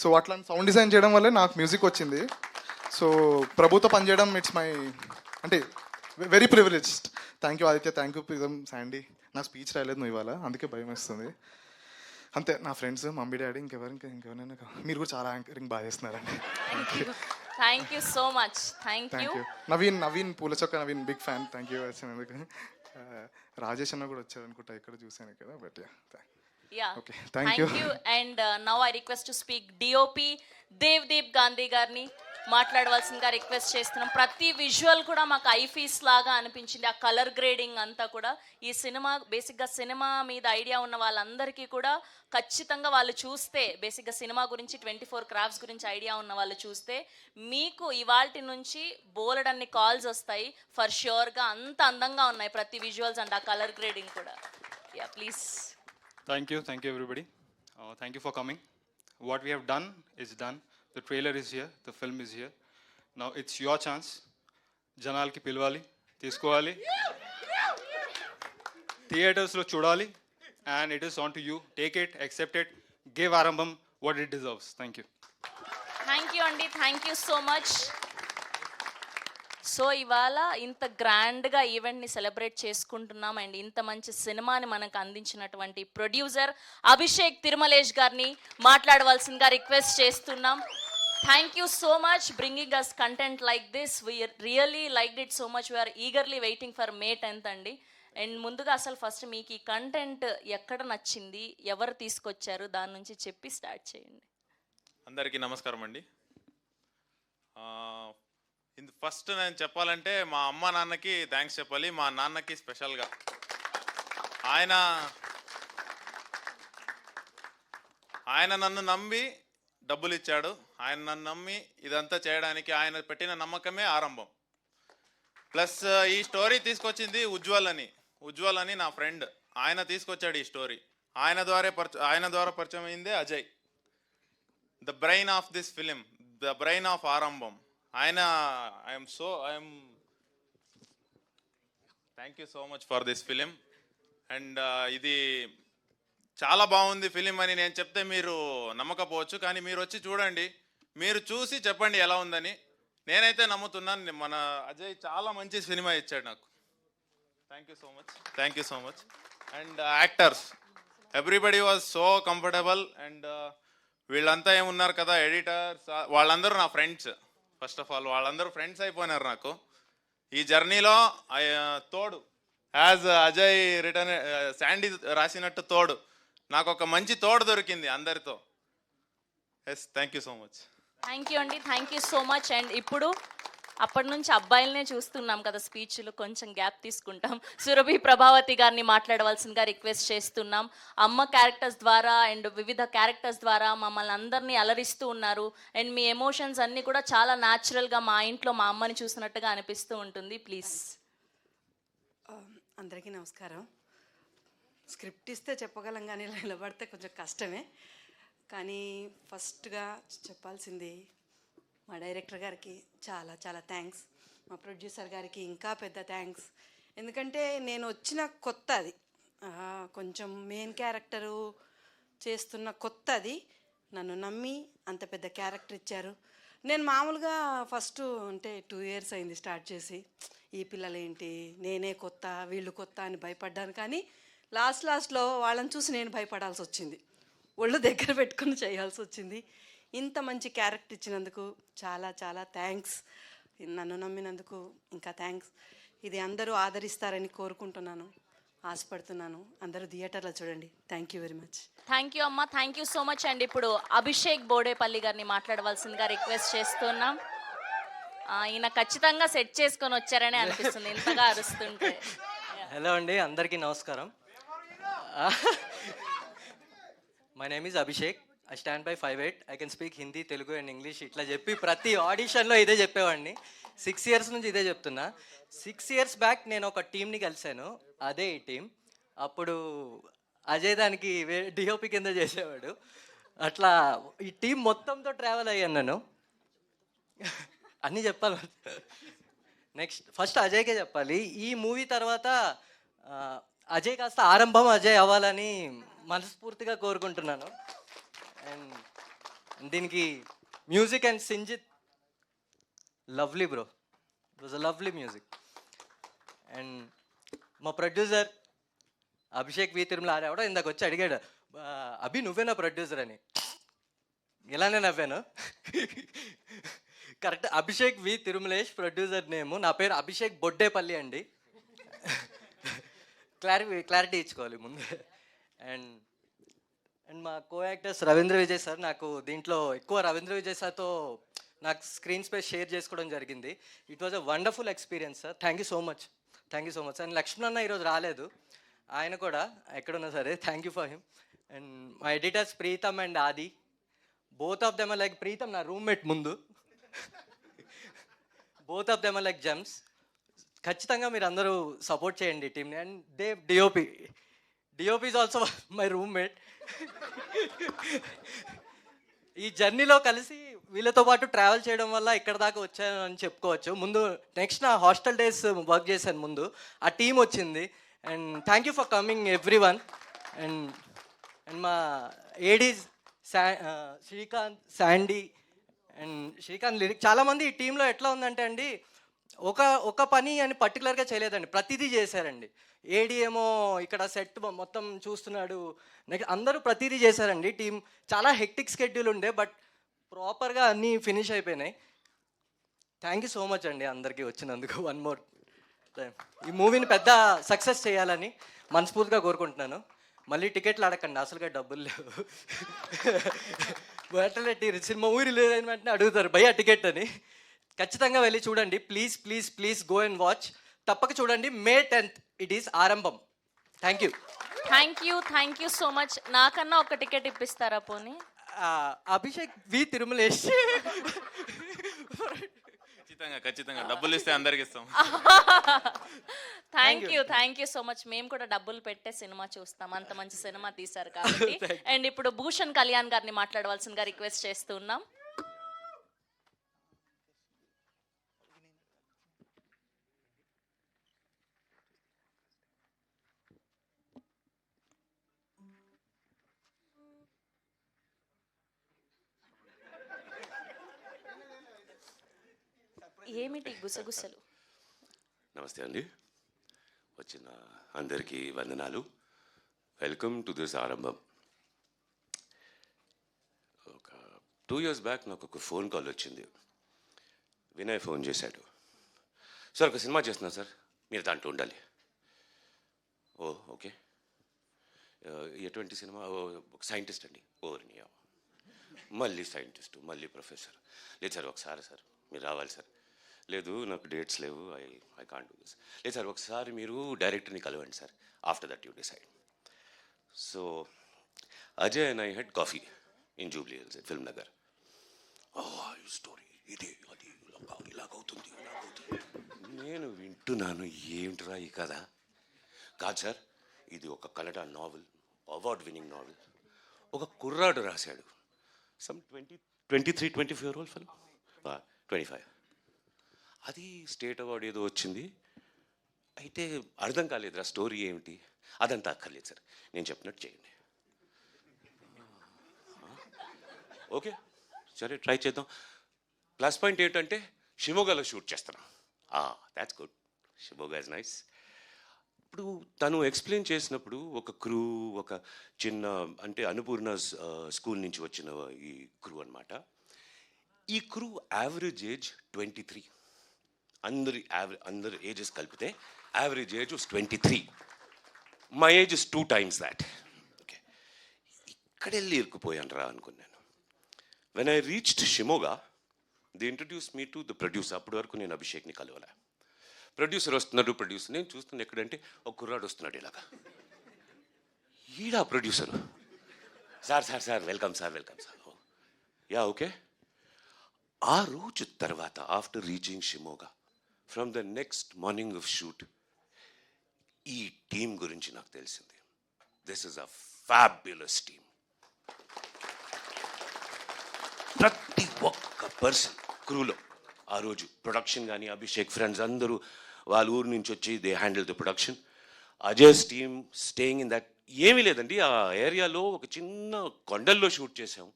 So అట్లా సౌండ్ డిజైన్ చేయడం వల్లే నాకు మ్యూజిక్ వచ్చింది. సో ప్రభుతో పనిచేయడం ఇట్స్ మై అంటే very privileged. Thank you Aditya, thank you Prism, Sandy. నా స్పీచ్ రాయలేదు నువ్వు ఇవాళ, అందుకే భయం వేస్తుంది. అంతే, నా ఫ్రెండ్స్, మమ్మీ డాడీ, ఇంకెవరైనా మీరు కూడా చాలా యాంకరింగ్ బాగా చేస్తున్నారండి. Thank you so much. Thank you. Naveen Poolachokka Naveen, big fan. Thank you వచ్చినందుకు. రాజేష్ అన్న కూడా వచ్చారు అనుకుంటా, ఇక్కడ చూశాను కదా. But okay, thank you. And now I request to speak DOP Devdeep Gandhi గారిని మాట్లాడవలసిందిగా రిక్వెస్ట్ చేస్తున్నాం. ప్రతి విజువల్ కూడా మాకు ఐఫీస్ లాగా అనిపించింది. ఆ కలర్ గ్రేడింగ్ అంతా కూడా ఈ సినిమా బేసిక్గా సినిమా మీద ఐడియా ఉన్న వాళ్ళందరికీ కూడా ఖచ్చితంగా వాళ్ళు చూస్తే, బేసిక్గా సినిమా గురించి 24 క్రాఫ్ట్స్ గురించి ఐడియా ఉన్న వాళ్ళు చూస్తే మీకు ఇవాల్టి నుంచి బోలెడన్ని కాల్స్ వస్తాయి. ఫర్ ష్యూర్గా అంత అందంగా ఉన్నాయి ప్రతి విజువల్స్ అండ్ ఆ కలర్ గ్రేడింగ్ కూడా. Yeah please. Thank you everybody. Thank you for coming. What we have done is done. The trailer is here, the film is here. Now it's your chance. జనాలకి పిలవాలి, తీసుకోవాలి, థియేటర్స్లో చూడాలి. And it is on to you. Take it, accept it, give Arambam what it deserves. Thank you. Thank you అండి, thank you so much. So ఇవాళ ఇంత గ్రాండ్గా ఈవెంట్ని celebrate చేసుకుంటున్నాం. అండ్ ఇంత మంచి సినిమాని మనకు అందించినటువంటి ప్రొడ్యూసర్ అభిషేక్ తిరుమలేష్ గారిని మాట్లాడవలసిందిగా రిక్వెస్ట్ చేస్తున్నాం. Thank you so much bringing us content like this. We really liked it so much. We are eagerly waiting for May 10th అండి. అండ్ ముందుగా అసలు ఫస్ట్ మీకు ఈ కంటెంట్ ఎక్కడ నచ్చింది, ఎవరు తీసుకొచ్చారు, దాని నుంచి చెప్పి స్టార్ట్ చేయండి. అందరికీ నమస్కారం అండి. ఫస్ట్ నేను చెప్పాలంటే మా అమ్మ నాన్నకి థ్యాంక్స్ చెప్పాలి. మా నాన్నకి స్పెషల్గా, ఆయన నన్ను నమ్మి డబ్బులు ఇచ్చాడు. ఆయన నన్ను నమ్మి ఇదంతా చేయడానికి ఆయన పెట్టిన నమ్మకమే ఆరంభం. ప్లస్ ఈ స్టోరీ తీసుకొచ్చింది ఉజ్వల్ అని నా ఫ్రెండ్. ఆయన తీసుకొచ్చాడు ఈ స్టోరీ. ఆయన ద్వారా పరిచయం అయిందే Ajay, the brain of this film, the brain of Aarambham. Thank you so much for this film. And ఇది చాలా బాగుంది ఫిలిం అని నేను చెప్తే మీరు నమ్మకపోవచ్చు, కానీ మీరు వచ్చి చూడండి, మీరు చూసి చెప్పండి ఎలా ఉందని. నేనైతే నమ్ముతున్నాను. మన అజయ్ చాలా మంచి సినిమా ఇచ్చాడు నాకు. Thank you so much. And actors everybody was so comfortable. And వీళ్ళంతా ఏమున్నారు కదా, ఎడిటర్స్, వాళ్ళందరూ నా ఫ్రెండ్స్. ఫస్ట్ ఆఫ్ ఆల్ వాళ్ళందరూ ఫ్రెండ్స్ అయిపోయినారు నాకు ఈ జర్నీలో. తోడు యాజ్ అజయ్ రిటర్న్ శాండీ రాసినట్టు తోడు నాకు ఒక మంచి తోడు దొరికింది అందరితో. Yes, thank you so much. Thank you అండి, thank you so much. And ఇప్పుడు అప్పటి నుంచి అబ్బాయిలనే చూస్తున్నాం కదా స్పీచ్లు, కొంచెం గ్యాప్ తీసుకుంటాం. సురభి ప్రభావతి గారిని మాట్లాడవలసిందిగా రిక్వెస్ట్ చేస్తున్నాం. అమ్మ క్యారెక్టర్స్ ద్వారా అండ్ వివిధ క్యారెక్టర్స్ ద్వారా మమ్మల్ని అందరినీ అలరిస్తూ ఉన్నారు. అండ్ మీ ఎమోషన్స్ అన్నీ కూడా చాలా న్యాచురల్గా మా ఇంట్లో మా అమ్మని చూసినట్టుగా అనిపిస్తూ ఉంటుంది. ప్లీజ్. అందరికీ నమస్కారం. స్క్రిప్ట్ ఇస్తే చెప్పగలం కానీ నిలబడితే కొంచెం కష్టమే. కానీ ఫస్ట్గా చెప్పాల్సింది మా డైరెక్టర్ గారికి చాలా చాలా థ్యాంక్స్, మా ప్రొడ్యూసర్ గారికి ఇంకా పెద్ద థ్యాంక్స్. ఎందుకంటే నేను వచ్చిన కొత్త అది, కొంచెం మెయిన్ క్యారెక్టరు చేస్తున్న కొత్త అది, నన్ను నమ్మి అంత పెద్ద క్యారెక్టర్ ఇచ్చారు. నేను మామూలుగా ఫస్ట్ అంటే 2 years అయింది స్టార్ట్ చేసి, ఈ పిల్లలు ఏంటి, నేనే కొత్త, వీళ్ళు కొత్త అని భయపడ్డాను. కానీ లాస్ట్లో వాళ్ళని చూసి నేను భయపడాల్సి వచ్చింది, ఒళ్ళు దగ్గర పెట్టుకుని చేయాల్సి వచ్చింది. ఇంత మంచి క్యారెక్టర్ ఇచ్చినందుకు చాలా చాలా థ్యాంక్స్. నన్ను నమ్మినందుకు ఇంకా థ్యాంక్స్. ఇది అందరూ ఆదరిస్తారని కోరుకుంటున్నాను, ఆశపడుతున్నాను. అందరూ థియేటర్లో చూడండి. Thank you very much. Thank you అమ్మ, thank you so much. And ఇప్పుడు అభిషేక్ బోడేపల్లి గారిని మాట్లాడవలసిందిగా రిక్వెస్ట్ చేస్తున్నాం. ఈయన ఖచ్చితంగా సెట్ చేసుకొని వచ్చారని అనిపిస్తుంది ఇంతగా అరుస్తుంటే. హలో అండి, అందరికీ నమస్కారం. My name is Abhishek. I stand by 5'8". I can speak Hindi, Telugu and English. ఇట్లా చెప్పి ప్రతి ఆడిషన్లో ఇదే చెప్పేవాడిని. 6 years నుంచి ఇదే చెప్తున్నా. 6 years బ్యాక్ నేను ఒక టీంని కలిశాను, అదే ఈ టీం. అప్పుడు అజయ్ దానికి డిఓపి కింద చేసేవాడు. అట్లా ఈ టీం మొత్తంతో ట్రావెల్ అయ్యాను నేను. అన్నీ చెప్పాలి. నెక్స్ట్ ఫస్ట్ అజయ్కే చెప్పాలి. ఈ మూవీ తర్వాత అజయ్ కాస్త ఆరంభం అజయ్ అవ్వాలని మనస్ఫూర్తిగా కోరుకుంటున్నాను. అండ్ దీనికి music and Sinjith lovely bro, it was a lovely music. And మా ప్రొడ్యూసర్ అభిషేక్ వి తిరుమల ఆడేవాడో ఇందాక వచ్చి అడిగాడు, అభి నువ్వేనా ప్రొడ్యూసర్ అని. ఇలానే నవ్వాను. Correct, Abhishek V Tirumalesh producer నేము. నా పేరు అభిషేక్ బొడ్డేపల్లి అండి. క్లారిటీ ఇచ్చుకోవాలి ముందు. అండ్ మా co actors Ravindra Vijay sir. నాకు దీంట్లో ఎక్కువ రవీంద్ర విజయ్ సార్తో నాకు స్క్రీన్ స్పేస్ షేర్ చేసుకోవడం జరిగింది. It was a wonderful experience sir. Thank you so much. And Lakshman అన్న ఈరోజు రాలేదు, ఆయన కూడా ఎక్కడున్నా సరే thank you for him. And మా editors Preetham and Adi, both of them are like, Preetham నా రూమ్మేట్ ముందు, both of them are like gems. ఖచ్చితంగా మీరు అందరూ సపోర్ట్ చేయండి టీమ్ని. And Dev DOP is also my roommate. ఈ జర్నీలో కలిసి వీళ్ళతో పాటు ట్రావెల్ చేయడం వల్ల ఇక్కడ దాకా వచ్చాను అని చెప్పుకోవచ్చు. ముందు నెక్స్ట్ నా హాస్టల్ డేస్ వర్క్ చేశాను ముందు, ఆ టీం వచ్చింది. And thank you for coming every one. And మా ADs Srikanth, Sandy and Srikanth lyric. చాలామంది ఈ టీంలో ఎట్లా ఉందంటే అండి, ఒక పని అని పర్టికులర్గా చేయలేదండి, ప్రతిదీ చేశారండి. ఏడీ ఏమో ఇక్కడ సెట్ మొత్తం చూస్తున్నాడు, నెక్స్ట్ అందరూ ప్రతిదీ చేశారండి. టీం చాలా హెక్టిక్ స్కెడ్యూల్ ఉండే, బట్ ప్రాపర్గా అన్నీ ఫినిష్ అయిపోయినాయి. థ్యాంక్ యూ సో మచ్ అండి అందరికీ వచ్చినందుకు. వన్ మోర్ టైం ఈ మూవీని పెద్ద సక్సెస్ చేయాలని మనస్ఫూర్తిగా కోరుకుంటున్నాను. మళ్ళీ టికెట్లు అడగండి, అసలుగా డబ్బులు లేవు. సినిమా మూవీ రిలీజ్ అయిన వెంటనే అడుగుతారు భయ్యా టికెట్ అని. ఖచ్చితంగా వెళ్ళి చూడండి, please please please go and watch. తప్పక చూడండి. May 10th ఇట్ ఈస్ ఆరంభం. Thank you so much. నాకన్నా ఒక టికెట్ ఇప్పిస్తారా పోనీ? అభిషేక్ వి తిరుమలేష్. ఖచ్చితంగా డబ్బులు ఇస్తే అందరికి ఇస్తాం. Thank you so much. మేము కూడా డబ్బులు పెట్టే సినిమా చూస్తాం, అంత మంచి సినిమా తీశారు కాబట్టి. అండ్ ఇప్పుడు భూషణ్ కళ్యాణ్ గారిని మాట్లాడవలసిందిగా రిక్వెస్ట్ చేస్తున్నాం. ఏమిటి గుసగుసలు? నమస్తే అండి, వచ్చిన అందరికీ వందనాలు. వెల్కమ్ టు దిస్ ఆరంభం. ఒక 2 years బ్యాక్ నాకు ఒక ఫోన్ కాల్ వచ్చింది. వినయ్ ఫోన్ చేశాడు, సార్ ఒక సినిమా చేస్తున్నా సార్, మీరు దాంట్లో ఉండాలి. ఓ ఓకే, ఎటువంటి సినిమా? ఒక సైంటిస్ట్ అండి. ఓర్నియా, మళ్ళీ సైంటిస్టు, మళ్ళీ ప్రొఫెసర్. లేదు సార్ ఒకసారి సార్ మీరు రావాలి సార్. లేదు నాకు డేట్స్ లేవు, ఐ కాంట్ డూ దిస్. లేదు సార్ ఒకసారి మీరు డైరెక్టర్ని కలవండి sir, after that you decide. So Ajay and I head coffee in Jubilee hills at film Nagar. ఈ స్టోరీ ఇది అది ఇలాగవుతుంది ఇలాగవుతుంది. నేను వింటున్నాను, ఏమిట్రా ఈ కథ? కాదు సార్, ఇది ఒక Kannada novel, award winning novel. ఒక కుర్రాడు రాశాడు, సమ్ 23-24 ఓల్డ్ ఫెలో, 25. అది స్టేట్ అవార్డు ఏదో వచ్చింది. అయితే అర్థం కాలేదురా స్టోరీ ఏమిటి. అదంతా అక్కర్లేదు సార్, నేను చెప్పినట్టు చేయండి. ఓకే సరే ట్రై చేద్దాం. ప్లస్ పాయింట్ ఏంటంటే షిమోగాలో షూట్ చేస్తున్నాం. That's good, Shimoga is nice. ఇప్పుడు తను ఎక్స్ప్లెయిన్ చేసినప్పుడు ఒక క్రూ, ఒక చిన్న అంటే అన్నపూర్ణ స్కూల్ నుంచి వచ్చిన ఈ క్రూ అనమాట. ఈ క్రూ యావరేజ్ ఏజ్ 23. అందరి ఏజెస్ కలిపితే average age 23. My age is 2 times that. Okay, ఇక్కడెళ్ళి ఇరుక్కుపోయాను రా అనుకున్నాను. When I reached Shimoga, the introduce me to the producer. అప్పటి వరకు నేను అభిషేక్ని కలవలే. ప్రొడ్యూసర్ వస్తున్నాడు, ప్రొడ్యూసర్. నేను చూస్తున్నా ఎక్కడంటే ఒక కుర్రాడు వస్తున్నాడు ఇలాగా. ఈడా producer. Sir sir sir welcome sir, welcome sir. Yeah okay. ఆ రోజు తర్వాత after reaching Shimoga, from the next morning of shoot, ఈ టీం గురించి నాకు తెలిసింది. This is a fabulous team. ప్రతి ఒక్క పర్సన్ క్రూలో ఆ రోజు ప్రొడక్షన్ కానీ అభిషేక్ ఫ్రెండ్స్ అందరూ వాళ్ళ ఊరు నుంచి వచ్చి they handle the production. Ajay's team staying in that. ఏమీ లేదండి, ఆ ఏరియాలో ఒక చిన్న కొండల్లో షూట్ చేసాం.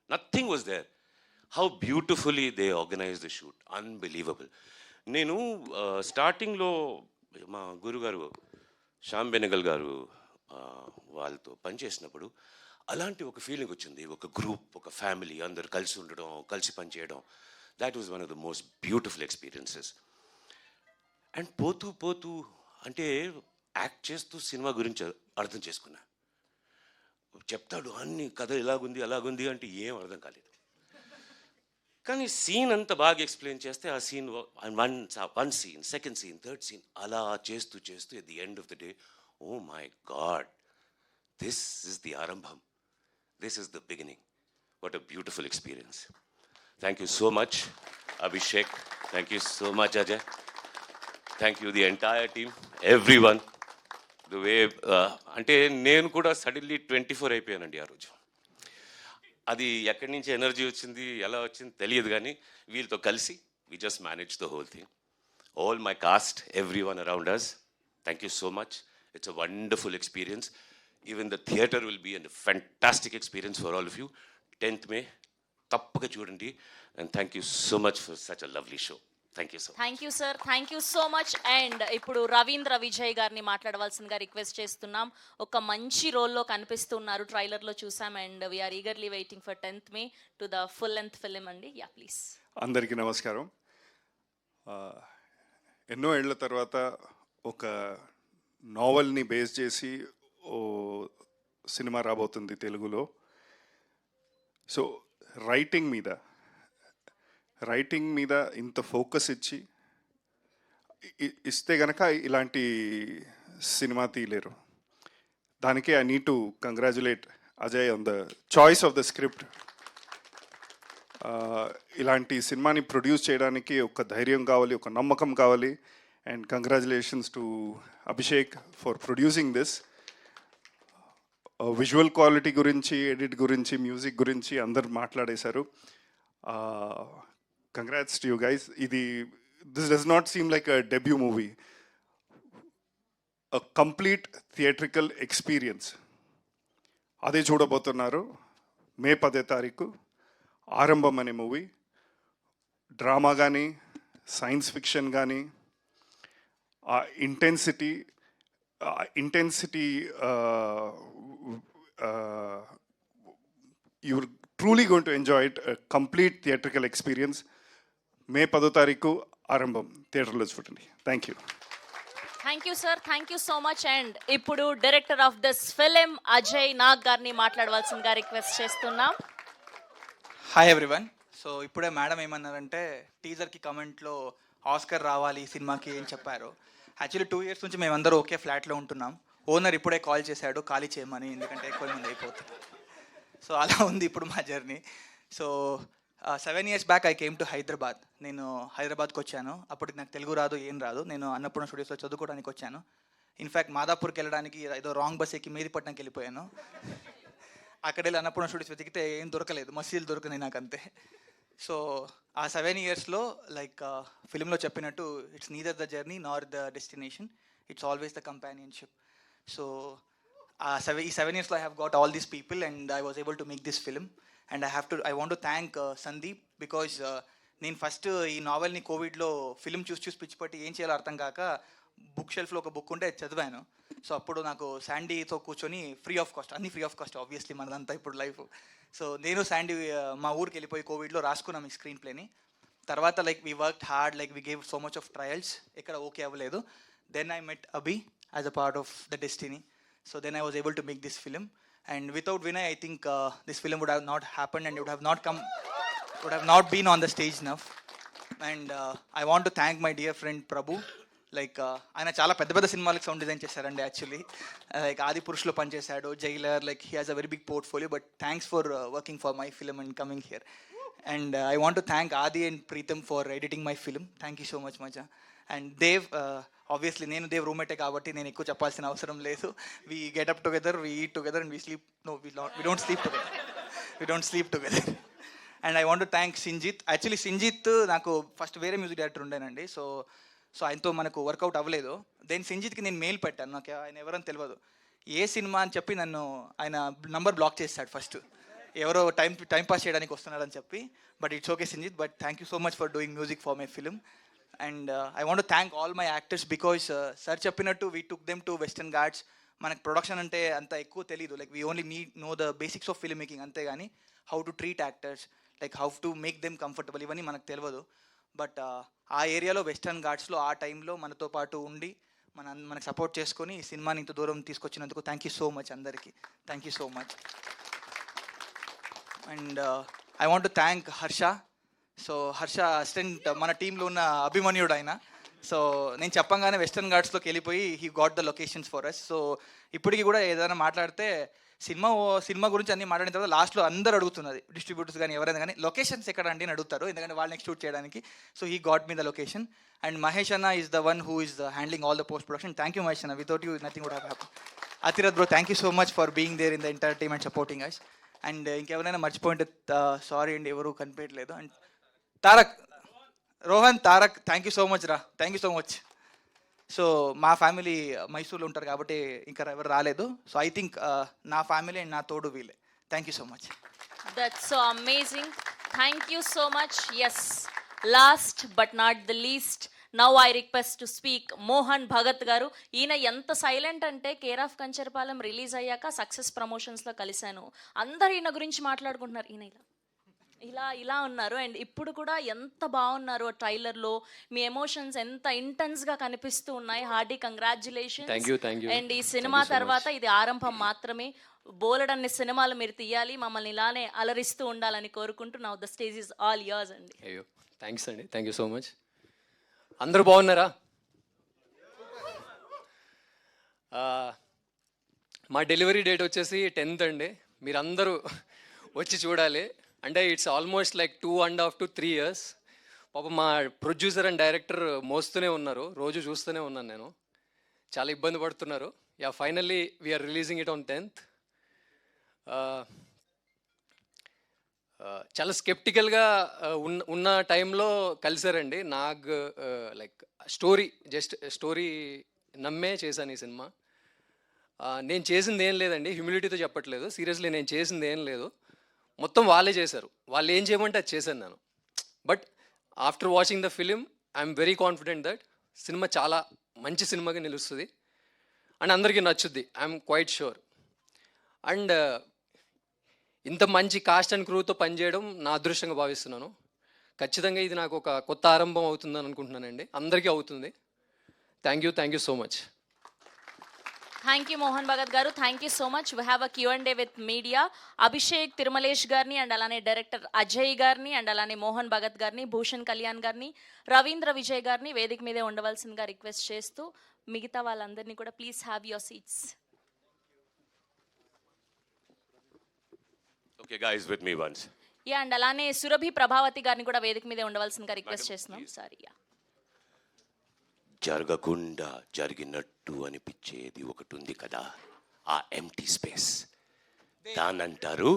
Nothing was there. How beautifully they organise the shoot, unbelievable. నేను స్టార్టింగ్లో మా గురుగారు శ్యామ్ బెనగల్ గారు వాళ్ళతో పనిచేసినప్పుడు అలాంటి ఒక ఫీలింగ్ వచ్చింది. ఒక గ్రూప్, ఒక ఫ్యామిలీ, అందరు కలిసి ఉండడం, కలిసి పనిచేయడం. That was one of the most beautiful experiences. And పోతూ పోతూ అంటే యాక్ట్ చేస్తూ సినిమా గురించి అర్థం చేసుకున్నా. చెప్తాడు అన్ని కథ ఇలాగుంది అలాగుంది అంటే ఏం అర్థం కాలేదు. కానీ సీన్ అంతా బాగా ఎక్స్ప్లెయిన్ చేస్తే ఆ scene one scene, second scene, third scene అలా చేస్తూ చేస్తూ at the end of the day, oh my God, this is the Aarambham, this is the beginning. What a beautiful experience. Thank you so much Abhishek, thank you so much Ajay, thank you the entire team, every one. The way అంటే నేను కూడా suddenly 24 అయిపోయానండి ఆ రోజు. అది ఎక్కడి నుంచి energy వచ్చింది, ఎలా వచ్చింది తెలియదు, కానీ వీళ్ళతో కలిసి we just manage the whole thing. All my cast, everyone around us, thank you so much. It's a wonderful experience. Even the theatre will be and fantastic experience for all of you. 10th May తప్పక చూడండి. And thank you so much for such a lovely show. Thank you so much. Thank you sir, thank you so much. And ఇప్పుడు రవీంద్ర విజయ్ గారిని మాట్లాడవలసిందిగా request చేస్తున్నాం. ఒక మంచి రోల్లో కనిపిస్తున్నారు, ట్రైలర్లో చూసాం. And we're eagerly waiting for 10th May to the full length film అండి. Yeah please. అందరికీ నమస్కారం. ఎన్నో ఏళ్ల తర్వాత ఒక నావెల్ని బేస్ చేసి ఓ సినిమా రాబోతుంది తెలుగులో. సో రైటింగ్ మీద ఇంత ఫోకస్ ఇస్తే గనక ఇలాంటి సినిమా తీయలేరు. దానికే I need to congratulate Ajay on the choice of the script. ఇలాంటి సినిమాని ప్రొడ్యూస్ చేయడానికి ఒక ధైర్యం కావాలి, ఒక నమ్మకం కావాలి. And congratulations to Abhishek for producing this. Visual quality గురించి, ఎడిట్ గురించి, మ్యూజిక్ గురించి అందరు మాట్లాడేశారు. Congrats to you guys. This does not seem like a debut movie, a complete theatrical experience. అదే చూడబోతున్నారు May 10 ఆరంభం అనే మూవీ. డ్రామా కానీ, సైన్స్ ఫిక్షన్ కానీ, ఆ intensity you're truly going to enjoy it, a complete theatrical experience. May 10వ తారీఖు ఆరంభం, థియేటర్లో చూడండి. Thank you. Thank you sir, thank you so much. And ఇప్పుడు director of this film Ajay Nag గారిని మాట్లాడవలసిందిగా రిక్వెస్ట్ చేస్తున్నాం. Hi everyone. సో ఇప్పుడే మేడం ఏమన్నారంటే టీజర్కి కమెంట్లో ఆస్కర్ రావాలి ఈ సినిమాకి అని చెప్పారు. యాక్చువల్లీ 2 years నుంచి మేమందరూ ఒకే ఫ్లాట్లో ఉంటున్నాం. ఓనర్ ఇప్పుడే కాల్ చేశాడు ఖాళీ చేయమని, ఎందుకంటే ఎక్కువ మంది అయిపోతుంది. సో అలా ఉంది ఇప్పుడు మా journey. So 7 years back I came to Hyderabad. నేను హైదరాబాద్కి వచ్చాను. అప్పటికి నాకు తెలుగు రాదు, ఏం రాదు. నేను అన్నపూర్ణ స్టూడియోస్లో చదువుకోవడానికి వచ్చాను. ఇన్ఫ్యాక్ట్ మాదాపూర్కి వెళ్ళడానికి ఏదో రాంగ్ బస్ ఎక్కి మేదిపట్నంకి వెళ్ళిపోయాను. అక్కడ వెళ్ళి అన్నపూర్ణ స్టూడియోస్ వెతికితే ఏం దొరకలేదు, మసీలు దొరకని నాకు అంతే. సో ఆ 7 yearsలో లైక్ ఫిలింలో చెప్పినట్టు it's neither the journey nor the destination, it's always the companionship. So ఈ 7 yearsలో I have got all these people and I was able to make this film. And I want to thank Sandeep, because నేను first ఈ నావెల్ని కోవిడ్లో film చూసి పిచ్చిపట్టి ఏం చేయాలో అర్థం కాక బుక్ షెల్ఫ్లో ఒక బుక్ ఉంటే చదివాను. సో అప్పుడు నాకు శాండీతో కూర్చొని ఫ్రీ ఆఫ్ కాస్ట్, అన్ని ఫ్రీ ఆఫ్ కాస్ట్ ఆబ్వియస్లీ మనదంతా ఇప్పుడు లైఫ్. సో నేను శాండీ మా ఊరికి వెళ్ళిపోయి కోవిడ్లో రాసుకున్నాం ఈ స్క్రీన్ ప్లేని. తర్వాత like we worked hard, like we gave so much of trials, ఎక్కడ ఓకే అవ్వలేదు. Then I met Abhi as a part of the destiny. So then I was able to make this film, and without Vinay I think this film would have not happened and it would have not been on the stage enough. And I want to thank my dear friend Prabhu. Like ఆయన చాలా పెద్ద పెద్ద సినిమాలకు sound design చేశారండి. Actually like ఆది పురుషులో పనిచేశాడు, Jailer, like he has a very big portfolio. But thanks for working for my film and coming here. And I want to thank Adi and Preetham for editing my film. Thank you so much, Maja. And Dev, obviously నేను దేవ్ రూమ్మేటే కాబట్టి నేను ఎక్కువ చెప్పాల్సిన అవసరం లేదు. We get up together, we eat together and we sleep. No, we don't sleep together. We don't sleep together. And I want to thank Sinjit. Actually Sinjit నాకు first వేరే music director ఉండేనండి. So ఆయనతో మనకు work out అవ్వలేదు. Then సింజిత్కి నేను mail పెట్టాను, నాకు ఆయన ఎవరని తెలియదు. ఏ సినిమా అని చెప్పి నన్ను ఆయన నంబర్ బ్లాక్ చేశాడు ఫస్ట్, ఎవరో టైం పాస్ చేయడానికి వస్తున్నారని చెప్పి. But it's okay Sinjith, but thank you so much for doing music for my film. And I want to thank all my actors, because sir చెప్పినట్టు we took them to Western Ghats. మనకు production అంటే అంత ఎక్కువ తెలియదు, like we only know the basics of film making అంతే, కానీ how to treat actors, like how to make them comfortable, ఇవన్నీ మనకు తెలియదు. బట్ ఆ ఏరియాలో వెస్టర్న్ ఘాట్స్లో ఆ టైంలో మనతో పాటు ఉండి మనకు సపోర్ట్ చేసుకొని ఈ సినిమాని ఇంత దూరం తీసుకొచ్చినందుకు థ్యాంక్ యూ సో మచ్ అందరికీ. Thank you so much. And I want to thank Harsha. So Harsha assistant మన టీంలో ఉన్న అభిమన్యుడు ఆయన. సో నేను చెప్పంగానే వెస్టర్న్ ఘాట్స్లోకి వెళ్ళిపోయి he got the locations for us. So ఇప్పటికీ కూడా ఏదైనా మాట్లాడితే సినిమా గురించి అన్ని మాట్లాడిన తర్వాత లాస్ట్లో అందరూ అడుగుతున్నది, డిస్ట్రిబ్యూటర్స్ కానీ ఎవరైనా కానీ, లొకేషన్స్ ఎక్కడ అండి అని అడుగుతారు, ఎందుకంటే వాళ్ళు నెక్స్ట్ షూట్ చేయడానికి. So he got me the location. And Mahesh anna is the one who is handling all the post production. Thank you Mahesh anna, without you nothing would have happen. Atirath bro, thank you so much for being there in the entire team and supporting us. And ఇంకెవరైనా మర్చిపోయింటే sorry అండి, ఎవరు కనిపించట్లేదు. And Tarak, Rohan, Tarak, thank you so much రా, thank you so much. So మా family మైసూర్లో ఉంటారు కాబట్టి ఇంకా ఎవరు రాలేదు. సో ఐ థింక్ నా ఫ్యామిలీ అండ్ నా తోడు వీళ్ళే. Thank you so much. That's so amazing. Thank you so much. Yes, last but not the least, now I request to speak Mohan Bhagat garu. ఈయన ఎంత సైలెంట్ అంటే కేర్ ఆఫ్ కంచరపాలెం రిలీజ్ అయ్యాక success ప్రమోషన్స్లో కలిశాను, అందరు ఈయన గురించి మాట్లాడుకుంటున్నారు. ఈయన ఇలా ఉన్నారు. అండ్ ఇప్పుడు కూడా ఎంత బాగున్నారు ట్రైలర్లో, మీ ఎమోషన్స్ ఎంత ఇంటెన్స్గా కనిపిస్తూ ఉన్నాయి. Hearty congratulations. అండ్ ఈ సినిమా తర్వాత ఇది ఆరంభం మాత్రమే, బోలెడన్ని సినిమాలు మీరు తీయాలి, మమ్మల్ని ఇలానే అలరిస్తూ ఉండాలని కోరుకుంటూ now the stage is all yours అండి. అయ్యో థ్యాంక్స్ అండి, థ్యాంక్ యూ సో మచ్. అందరూ బాగున్నారా? మా డెలివరీ డేట్ వచ్చేసి 10th అండి. మీరందరూ వచ్చి చూడాలి. అంటే it's almost like 2.5 to 3 years. పాప మా ప్రొడ్యూసర్ అండ్ డైరెక్టర్ మోస్తూనే ఉన్నారు, రోజు చూస్తూనే ఉన్నాను నేను, చాలా ఇబ్బంది పడుతున్నారు. Yeah, finally we're releasing it on 10th. చాలా స్కెప్టికల్గా ఉన్న టైంలో కలిసారండి. నాకు లైక్ స్టోరీ నమ్మే చేశాను ఈ సినిమా. నేను చేసింది ఏం లేదండి, హ్యూమిలిటీతో చెప్పట్లేదు, సీరియస్లీ నేను చేసింది ఏం లేదు, మొత్తం వాళ్ళే చేశారు. వాళ్ళు ఏం చేయమంటే అది చేశాను నేను. But after watching the film I'm very confident that cinema చాలా మంచి సినిమాగా నిలుస్తుంది అండ్ అందరికీ నచ్చుద్ది, ఐఎమ్ క్వైట్ షూర్. అండ్ ఇంత మంచి కాస్ట్ అండ్ క్రూతో పనిచేయడం నా అదృష్టంగా భావిస్తున్నాను. ఖచ్చితంగా ఇది నాకు ఒక కొత్త ఆరంభం అవుతుందని అనుకుంటున్నానండి. అందరికీ అవుతుంది. Thank you so much. Thank you Mohan Bhagat గారు. Thank you so much. We have a Q&A with media. Abhishek Tirumalesh గారిని అండ్ అలానే డైరెక్టర్ అజయ్ గారిని అండ్ అలానే మోహన్ భగత్ గారిని, భూషణ్ కళ్యాణ్ గారిని, రవీంద్ర విజయ్ గారిని వేదిక మీదే ఉండవలసిందిగా రిక్వెస్ట్ చేస్తూ మిగతా వాళ్ళందరినీ కూడా please have your seats. Okay, guys, with me once. Yeah and అలానే సురభి ప్రభావతి గారిని కూడా వేదిక మీదే ఉండవలసిందిగా రిక్వెస్ట్ చేస్తున్నాం. సారీ. యా జరగకుండా జరిగినట్టు అనిపించేది ఒకటి ఉంది కదా, ఆ ఎంటీ స్పేస్, దానంటారు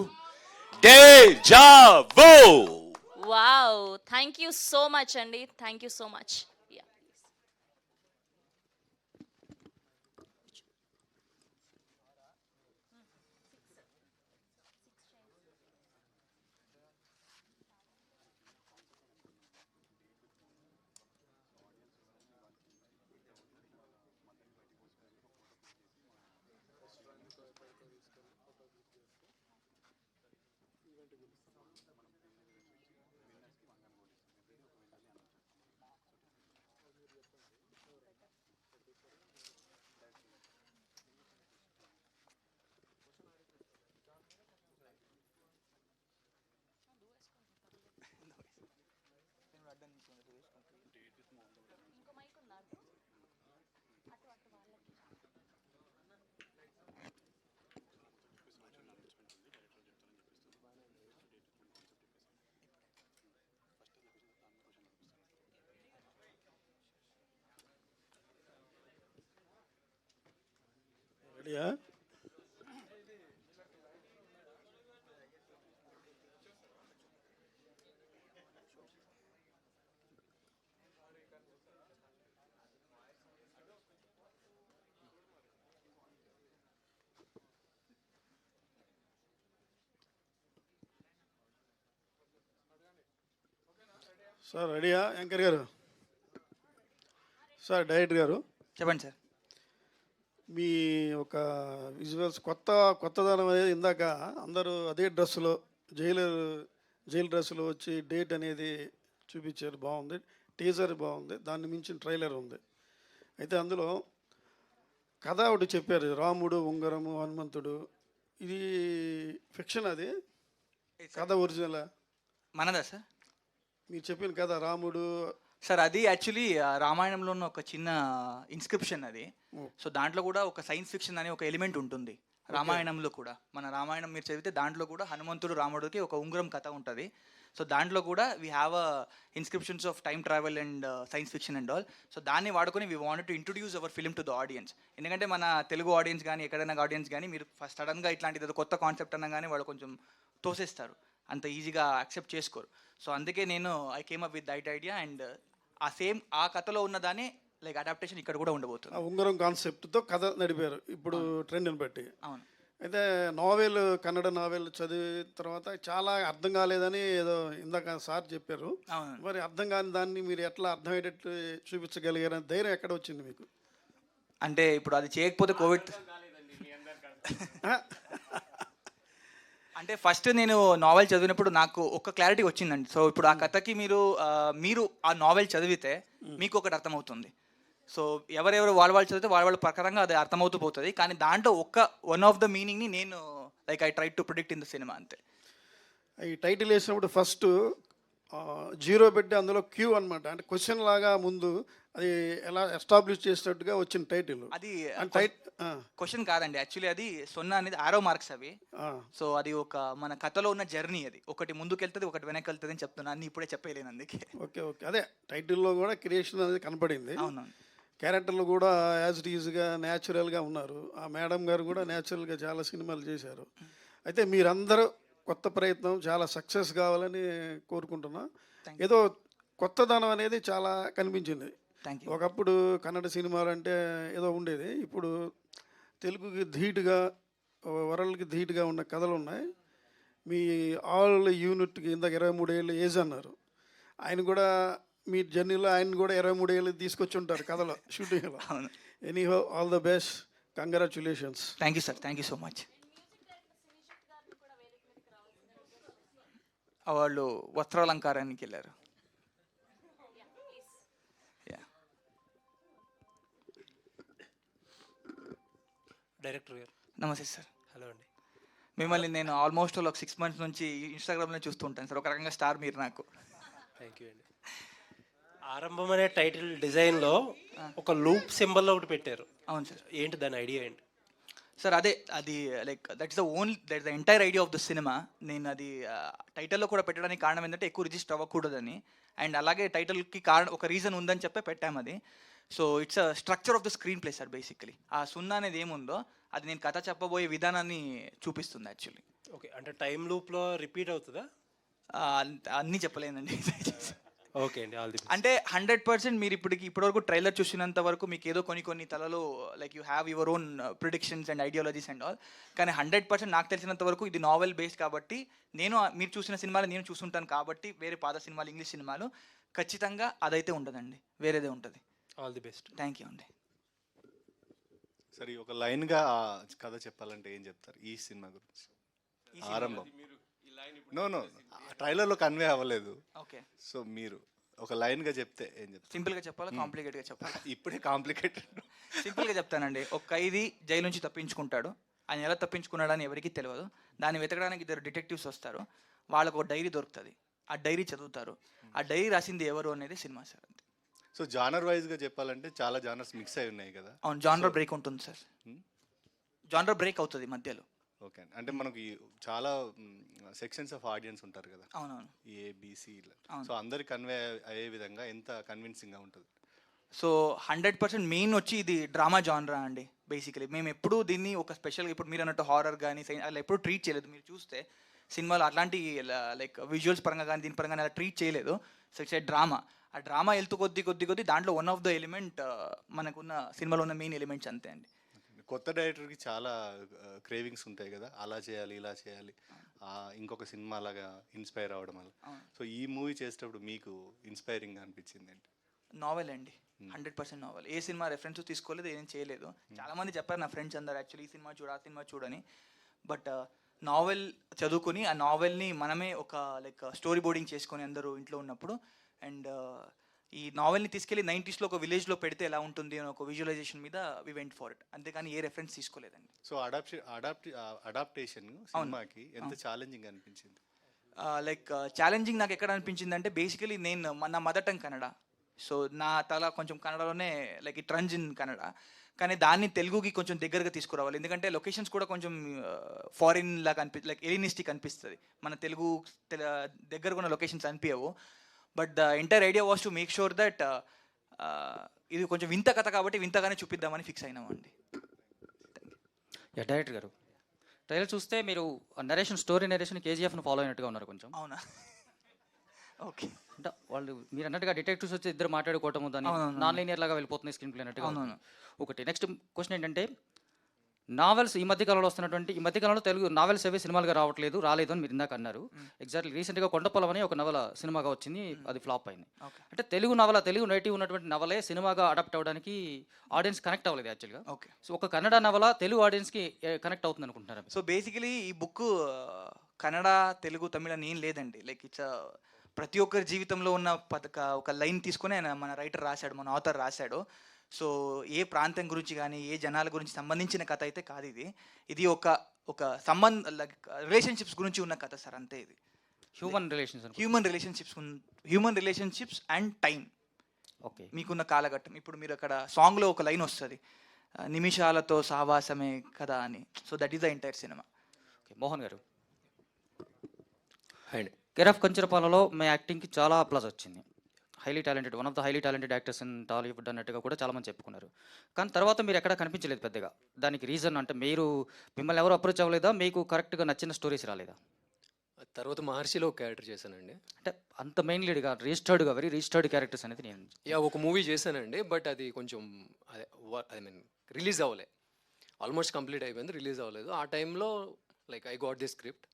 deja vu. Wow, thank you so much అండి. Thank you so much. రెడీయా? సార్ రెడీయా? యాంకర్ గారు, సార్ డైరెక్టర్ గారు చెప్పండి సార్. మీ ఒక విజువల్స్ కొత్తదనం అనేది ఇందాక అందరూ అదే డ్రెస్సులో జైలు డ్రెస్సులో వచ్చి డేట్ అనేది చూపించారు, బాగుంది. టీజర్ బాగుంది, దాన్ని మించిన ట్రైలర్ ఉంది. అయితే అందులో కథ ఒకటి చెప్పారు, రాముడు, ఉంగరము, హనుమంతుడు. ఇది ఫిక్షన్, అది కథ ఒరిజినల్ మనదా సార్? మీరు చెప్పిన కథ రాముడు సార్ అది యాక్చువల్లీ రామాయణంలో ఉన్న ఒక చిన్న ఇన్స్క్రిప్షన్ అది. సో దాంట్లో కూడా ఒక సైన్స్ ఫిక్షన్ అనే ఒక ఎలిమెంట్ ఉంటుంది రామాయణంలో కూడా. మన రామాయణం మీరు చదివితే దాంట్లో కూడా హనుమంతుడు రాముడికి ఒక ఉంగరం కథ ఉంటుంది. సో దాంట్లో కూడా we have a inscriptions of time travel and science fiction and all. So దాన్ని వాడుకొని we wanted to introduce hour film to the audience. ఎందుకంటే మన తెలుగు ఆడియన్స్ కానీ ఎక్కడైనా ఆడియన్స్ కానీ మీరు ఫస్ట్ సడన్గా ఇట్లాంటిది ఏదో కొత్త కాన్సెప్ట్ అన్నా కానీ వాళ్ళు కొంచెం తోసేస్తారు, అంత ఈజీగా యాక్సెప్ట్ చేసుకోరు. సో అందుకే నేను I came up with that idea and ఆ కథలో ఉన్నదాన్ని లైక్ అడాప్టేషన్ ఇక్కడ కూడా ఉండబోతుంది. ఉంగరం కాన్సెప్ట్తో కథ నడిపారు ఇప్పుడు ట్రెండ్ని బట్టి. అవును. అయితే కన్నడ నావెల్ చదివిన తర్వాత చాలా అర్థం కాలేదని ఏదో ఇందాక సార్ చెప్పారు. మరి అర్థం కాని దాన్ని మీరు ఎట్లా అర్థమయ్యేటట్టు చూపించగలిగారని ధైర్యం ఎక్కడ వచ్చింది మీకు? అంటే ఇప్పుడు అది చేయకపోతే కోవిడ్ అంటే ఫస్ట్ నేను నావెల్ చదివినప్పుడు నాకు ఒక క్లారిటీ వచ్చిందండి. సో ఇప్పుడు ఆ కథకి మీరు ఆ నావెల్ చదివితే మీకు ఒకటి అర్థమవుతుంది. సో ఎవరెవరు వాళ్ళు చదివితే వాళ్ళ ప్రకారంగా అది అర్థమవుతూ పోతుంది. కానీ దాంట్లో వన్ ఆఫ్ ద మీనింగ్ని నేను like I try to predict in the సినిమా అంతే. ఈ టైటిల్ వేసినప్పుడు ఫస్ట్ జీరో పెట్టి అందులో క్యూ అనమాట, అంటే క్వశ్చన్ లాగా ముందు అది ఎలా ఎస్టాబ్లిష్ చేసినట్టుగా వచ్చిన టైటిల్. అది క్వశ్చన్ కాదండి, యాక్చువల్లీ అది 0 అనేది ఆరో మార్క్స్ అవి. సో అది ఒక మన కథలో ఉన్న జర్నీ, అది ఒకటి ముందుకు వెళ్తుంది ఒకటి వెనక్కి వెళ్తుంది అని చెప్తున్నాను, అన్ని ఇప్పుడే చెప్పలేను అందుకే. ఓకే, అదే టైటిల్లో కూడా క్రియేషన్ అనేది కనపడింది. అవునవును. క్యారెక్టర్లు కూడా యాజ్ ఇట్ ఈజ్గా న్యాచురల్గా ఉన్నారు. ఆ మేడం గారు కూడా న్యాచురల్గా చాలా సినిమాలు చేశారు. అయితే మీరందరూ కొత్త ప్రయత్నం చాలా సక్సెస్ కావాలని కోరుకుంటున్నా. ఏదో కొత్తదనం అనేది చాలా కనిపించింది. ఒకప్పుడు కన్నడ సినిమాలు అంటే ఏదో ఉండేది, ఇప్పుడు తెలుగుకి ధీటుగా వరల్డ్కి ధీటుగా ఉన్న కథలు ఉన్నాయి. మీ ఆల్ యూనిట్కి ఇందాక 23 ఏళ్ళు ఏజ్ అన్నారు, ఆయన కూడా మీ జర్నీలో ఆయన కూడా 23 ఏళ్ళు తీసుకొచ్చి ఉంటారు కథలో షూటింగ్లో. Anyhow all the best, congratulations. Thank you sir, thank you so much. వాళ్ళు వస్త్రాలంకారానికి వెళ్ళారు. డైరెక్టర్ గారు. నమస్తే సార్. హలో అండి. మిమ్మల్ని నేను ఆల్మోస్ట్ ఒక 6 months నుంచి ఇన్స్టాగ్రామ్లో చూస్తూ ఉంటాను సార్. ఒక రకంగా స్టార్ మీరు నాకు. థ్యాంక్ యూ అండి. ఆరంభం అనే టైటిల్ డిజైన్లో ఒక లూప్ సింబల్ ఒకటి పెట్టారు. అవును సార్. ఏంటి దాని ఐడియా ఏంటి? సార్ అది like that the entire idea of the cinema. నేను అది టైటిల్లో కూడా పెట్టడానికి కారణం ఏంటంటే ఎక్కువ రిజిస్టర్ అవ్వకూడదని, అండ్ అలాగే టైటిల్కి ఒక రీజన్ ఉందని చెప్పి పెట్టాము అది. So it's a structure of the screen play sir. Basically ఆ సున్నా అనేది ఏముందో అది నేను కథ చెప్పబోయే విధానాన్ని చూపిస్తుంది యాక్చువల్లీ. ఓకే, అంటే టైం లూప్లో రిపీట్ అవుతుందా? అన్నీ చెప్పలేనండి. ఓకే అండి, ఆల్ ది బెస్ట్. అంటే 100% మీరు ఇప్పటివరకు ట్రైలర్ చూసినంత వరకు మీకు ఏదో కొన్ని తలలో like you have your own predictions and ideologies and all, కానీ 100% నాకు తెలిసినంత వరకు ఇది నావెల్ బేస్డ్ కాబట్టి మీరు చూసిన సినిమాలు నేను చూసుంటాను కాబట్టి వేరే పాత సినిమాలు ఇంగ్లీష్ సినిమాలు ఖచ్చితంగా అదైతే ఉండదండి, వేరేదే ఉంటుంది. All the best. Thank you అండి. సరే, ఒక లైన్గా కథ చెప్పాలంటే ఏం చెప్తారు ఈ సినిమా గురించి? ఆరంభం. నో ట్రైలర్లో కన్వే అవ్వలేదు. ఓకే, సో మీరు ఒక లైన్గా చెప్తే ఏం చెప్తారు? సింపుల్గా చెప్పాలా, కాంప్లికేట్గా చెప్పాలా? ఇప్పుడే కాంప్లికేటెడ్. సింపుల్గా చెప్తానండి. ఒక ఖైదీ జైలు నుంచి తప్పించుకుంటాడు. ఆయన ఎలా తప్పించుకున్నాడని ఎవరికీ తెలియదు. దాన్ని వెతకడానికి 2 డిటెక్టివ్స్ వస్తారు. వాళ్ళకు ఒక డైరీ దొరుకుతుంది. ఆ డైరీ చదువుతారు. ఆ డైరీ రాసింది ఎవరు అనేది సినిమా సార్. అంతే. సో జానర్ వైజ్గా చెప్పాలంటే చాలా జానర్స్ మిక్స్ అయి ఉన్నాయి కదా? అవును, జానర్ బ్రేక్ ఉంటుంది సార్. జానర్ బ్రేక్ అవుతుంది మధ్యలో. ఓకే, అంటే మనకి చాలా సెక్షన్స్ ఆఫ్ ఆడియన్స్ ఉంటారు కదా? అవునవును. ఏబిసి. సో అందరికి కన్వే అయ్యే విధంగా ఎంత కన్విన్సింగ్గా ఉంటుంది? సో 100% మెయిన్ వచ్చి ఇది డ్రామా జానరా అండి. బేసికలీ మేము ఎప్పుడూ దీన్ని ఒక స్పెషల్గా ఇప్పుడు మీరు అన్నట్టు హారర్ కానీ అలా ఎప్పుడు ట్రీట్ చేయలేదు. మీరు చూస్తే సినిమాలో అట్లాంటి లైక్ విజువల్స్ పరంగా కానీ దీని పరంగా అలా ట్రీట్ చేయలేదు. So it's a drama. ఆ డ్రామా వెళ్తూ కొద్ది దాంట్లో వన్ ఆఫ్ ద ఎలిమెంట్ మనకున్న సినిమాలో ఉన్న మెయిన్ ఎలిమెంట్స్ అంతే అండి. కొత్త డైరెక్టర్కి చాలా క్రేవింగ్స్ ఉంటాయి కదా, అలా చేయాలి ఇలా చేయాలి, ఇంకొక సినిమా లాగా ఇన్స్పైర్ అవ్వడం వల్ల. సో ఈ మూవీ చేసేటప్పుడు మీకు ఇన్స్పైరింగ్ అనిపించింది ఏంటి? నావెల్ అండి, 100% నావెల్. ఏ సినిమా రెఫరెన్స్ తీసుకోలేదు, ఏం చేయలేదు. చాలామంది చెప్పారు నా ఫ్రెండ్స్ అందరు యాక్చువల్లీ ఈ సినిమా చూడు ఆ సినిమా చూడని. బట్ నావెల్ చదువుకొని ఆ నావెల్ని మనమే ఒక లైక్ స్టోరీ బోర్డింగ్ చేసుకొని అందరూ ఇంట్లో ఉన్నప్పుడు, అండ్ ఈ నావెల్ని తీసుకెళ్ళి 90s ఒక విలేజ్లో పెడితే ఎలా ఉంటుంది అని ఒక విజువలైజేషన్ మీద వి వెంట్ ఫర్ ఇట్. అంతేకాని ఏ రెఫరెన్స్ తీసుకోలేదండి. సో అడాప్టేషన్ సినిమాకి ఎంత ఛాలెంజింగ్ అనిపించింది? లైక్ ఛాలెంజింగ్ నాకు ఎక్కడ అనిపించింది అంటే బేసికలీ నా మదర్ టంగ్ కన్నడ. సో నా తల కొంచెం కన్నడలోనే like it runs in Kannada, కానీ దాన్ని తెలుగుకి కొంచెం దగ్గరగా తీసుకురావాలి. ఎందుకంటే లొకేషన్స్ కూడా కొంచెం ఫారిన్ లాగా లైక్ ఎలినిస్టిక్ అనిపిస్తుంది. మన తెలుగు దగ్గరగా ఉన్న లొకేషన్స్ అనిపించవు. But the entire idea was to make sure that ఇది కొంచెం వింత కథ కాబట్టి వింతగానే చూపిద్దామని ఫిక్స్ అయినామండి. డైరెక్టర్ గారు, ట్రైలర్ చూస్తే మీరు స్టోరీ నరేషన్ కేజీఎఫ్ను ఫాలో అయినట్టుగా ఉన్నారు కొంచెం. అవునా? ఓకే. అంటే మీరు అన్నట్టుగా డిటెక్టివ్స్ వచ్చి ఇద్దరు మాట్లాడుకోవటము, దాన్ని నాన్ లీనియర్ లాగా వెళ్ళిపోతుంది స్క్రీన్ ప్లే అన్నట్టుగా. ఒకటి నెక్స్ట్ క్వశ్చన్ ఏంటంటే, నావెల్స్ ఈ మధ్యకాలంలో తెలుగు నావెల్స్ ఏవే సినిమాలుగా రాలేదు అని మీరు ఇందాక అన్నారు. ఎగ్జాక్ట్లీ రీసెంట్గా కొండపొలం అని ఒక నవల సినిమాగా వచ్చింది, అది ఫ్లాప్ అయింది. అంటే తెలుగు నేటివ్ ఉన్నటువంటి నవలే సినిమాగా అడాప్ట్ అవ్వడానికి ఆడియన్స్ కనెక్ట్ అవ్వలేదు యాక్చువల్గా. ఓకే. సో ఒక కన్నడ నవల తెలుగు ఆడియన్స్కి కనెక్ట్ అవుతుంది అనుకుంటున్నారు? సో బేసికలీ ఈ బుక్ కన్నడ తెలుగు తమిళ అని ఏం లేదండి. లైక్ ఇట్స్ ప్రతి ఒక్కరి జీవితంలో ఉన్న ఒక లైన్ తీసుకుని మన రైటర్ రాశాడు, మన ఆథర్ రాశాడు. సో ఏ ప్రాంతం గురించి కానీ ఏ జనాల గురించి సంబంధించిన కథ అయితే కాదు ఇది. ఇది ఒక రిలేషన్షిప్స్ గురించి ఉన్న కథ సార్, అంతే. ఇది human relationships and time. Okay. మీకున్న కాలఘట్టం. ఇప్పుడు మీరు అక్కడ సాంగ్లో ఒక లైన్ వస్తుంది, నిమిషాలతో సావాసమే కదా అని. So that is the entire cinema. Okay. Mohan గారు, కేర్ ఆఫ్ కంచరపాలలో మీ యాక్టింగ్కి చాలా ప్లస్ వచ్చింది. One of the highly talented actors in Tollywood అన్నట్టుగా కూడా చాలామంది చెప్పుకున్నారు. కానీ తర్వాత మీరు ఎక్కడ కనిపించలేదు పెద్దగా. దానికి రీజన్ అంటే మిమ్మల్ని ఎవరు అప్రోచ్ అవ్వలేదా, మీకు కరెక్ట్గా నచ్చిన స్టోరీస్ రాలేదా? తర్వాత మహర్షిలో ఒక క్యారెక్టర్ చేశానండి. అంటే అంత మెయిన్ లీడ్గా వెరీ రిజిస్టర్డ్ క్యారెక్టర్స్ అనేది నేను ఒక మూవీ చేశానండి. బట్ అది కొంచెం రిలీజ్ అవ్వలే. ఆల్మోస్ట్ కంప్లీట్ అయిపోయింది, రిలీజ్ అవ్వలేదు. ఆ టైంలో like I got the script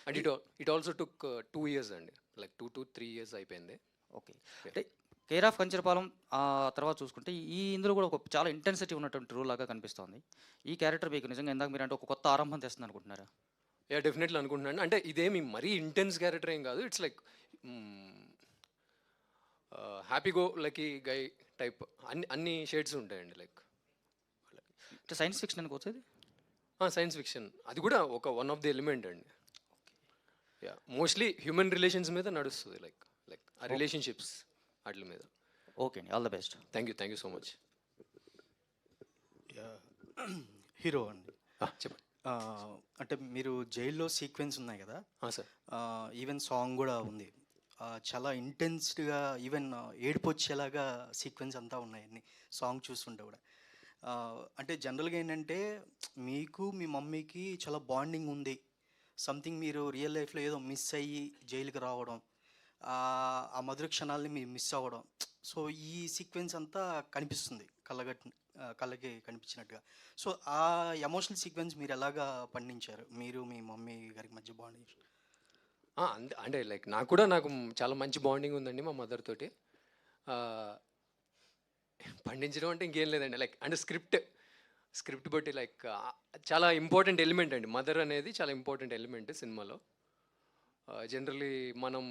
and it also took 2 years అండి. లైక్ 2 to 3 years అయిపోయింది. ఓకే. అంటే కేర్ ఆఫ్ కంచరపాలెం ఆ తర్వాత చూసుకుంటే ఇందులో కూడా ఒక చాలా ఇంటెన్సిటీ ఉన్నటువంటి రోల్ లాగా కనిపిస్తుంది. ఈ క్యారెక్టర్ మీకు నిజంగా ఇందాక మీరు అంటే ఒక కొత్త ఆరంభం తెస్తుంది అనుకుంటున్నారా? డెఫినెట్లీ అనుకుంటున్నాను. అంటే ఇదేమి మరీ ఇంటెన్స్ క్యారెక్టర్ ఏం కాదు. It's like happy go lucky guy type. అన్ని షేడ్స్ ఉంటాయండి. లైక్ అంటే సైన్స్ ఫిక్షన్ అనుకోవచ్చు ఇది. సైన్స్ ఫిక్షన్ అది కూడా ఒక వన్ ఆఫ్ ది ఎలిమెంట్ అండి. యా, మోస్ట్లీ హ్యూమన్ రిలేషన్స్ మీద నడుస్తుంది, లైక్ ఆ రిలేషన్షిప్స్ వాటి మీద. ఓకే అండి, all the best. Thank you so much. Hero అండి, చెప్పండి. అంటే మీరు జైల్లో సీక్వెన్స్ ఉన్నాయి కదా సార్, ఈవెన్ సాంగ్ కూడా ఉంది. చాలా ఇంటెన్స్డ్గా ఈవెన్ ఏడుపు వచ్చేలాగా సీక్వెన్స్ అంతా ఉన్నాయండి సాంగ్ చూస్తుంటే కూడా. అంటే జనరల్గా ఏంటంటే మీకు మీ మమ్మీకి చాలా బాండింగ్ ఉంది, సంథింగ్ మీరు రియల్ లైఫ్లో ఏదో మిస్ అయ్యి జైలుకి రావడం, ఆ మధుర క్షణాలని మీరు మిస్ అవ్వడం, సో ఈ సీక్వెన్స్ అంతా కనిపిస్తుంది కళ్ళకి కనిపించినట్టుగా. సో ఆ ఎమోషనల్ సీక్వెన్స్ మీరు ఎలాగా పండించారు, మీరు మీ మమ్మీ గారికి మధ్య బాండింగ్? అంటే లైక్ నాకు చాలా మంచి బాండింగ్ ఉందండి మా మదర్ తోటి. పండించడం అంటే ఇంకేం లేదండి, లైక్ అంటే స్క్రిప్ట్ బట్టి లైక్ చాలా ఇంపార్టెంట్ ఎలిమెంట్ అండి. మదర్ అనేది చాలా ఇంపార్టెంట్ ఎలిమెంట్ సినిమాలో. జనరలీ మనం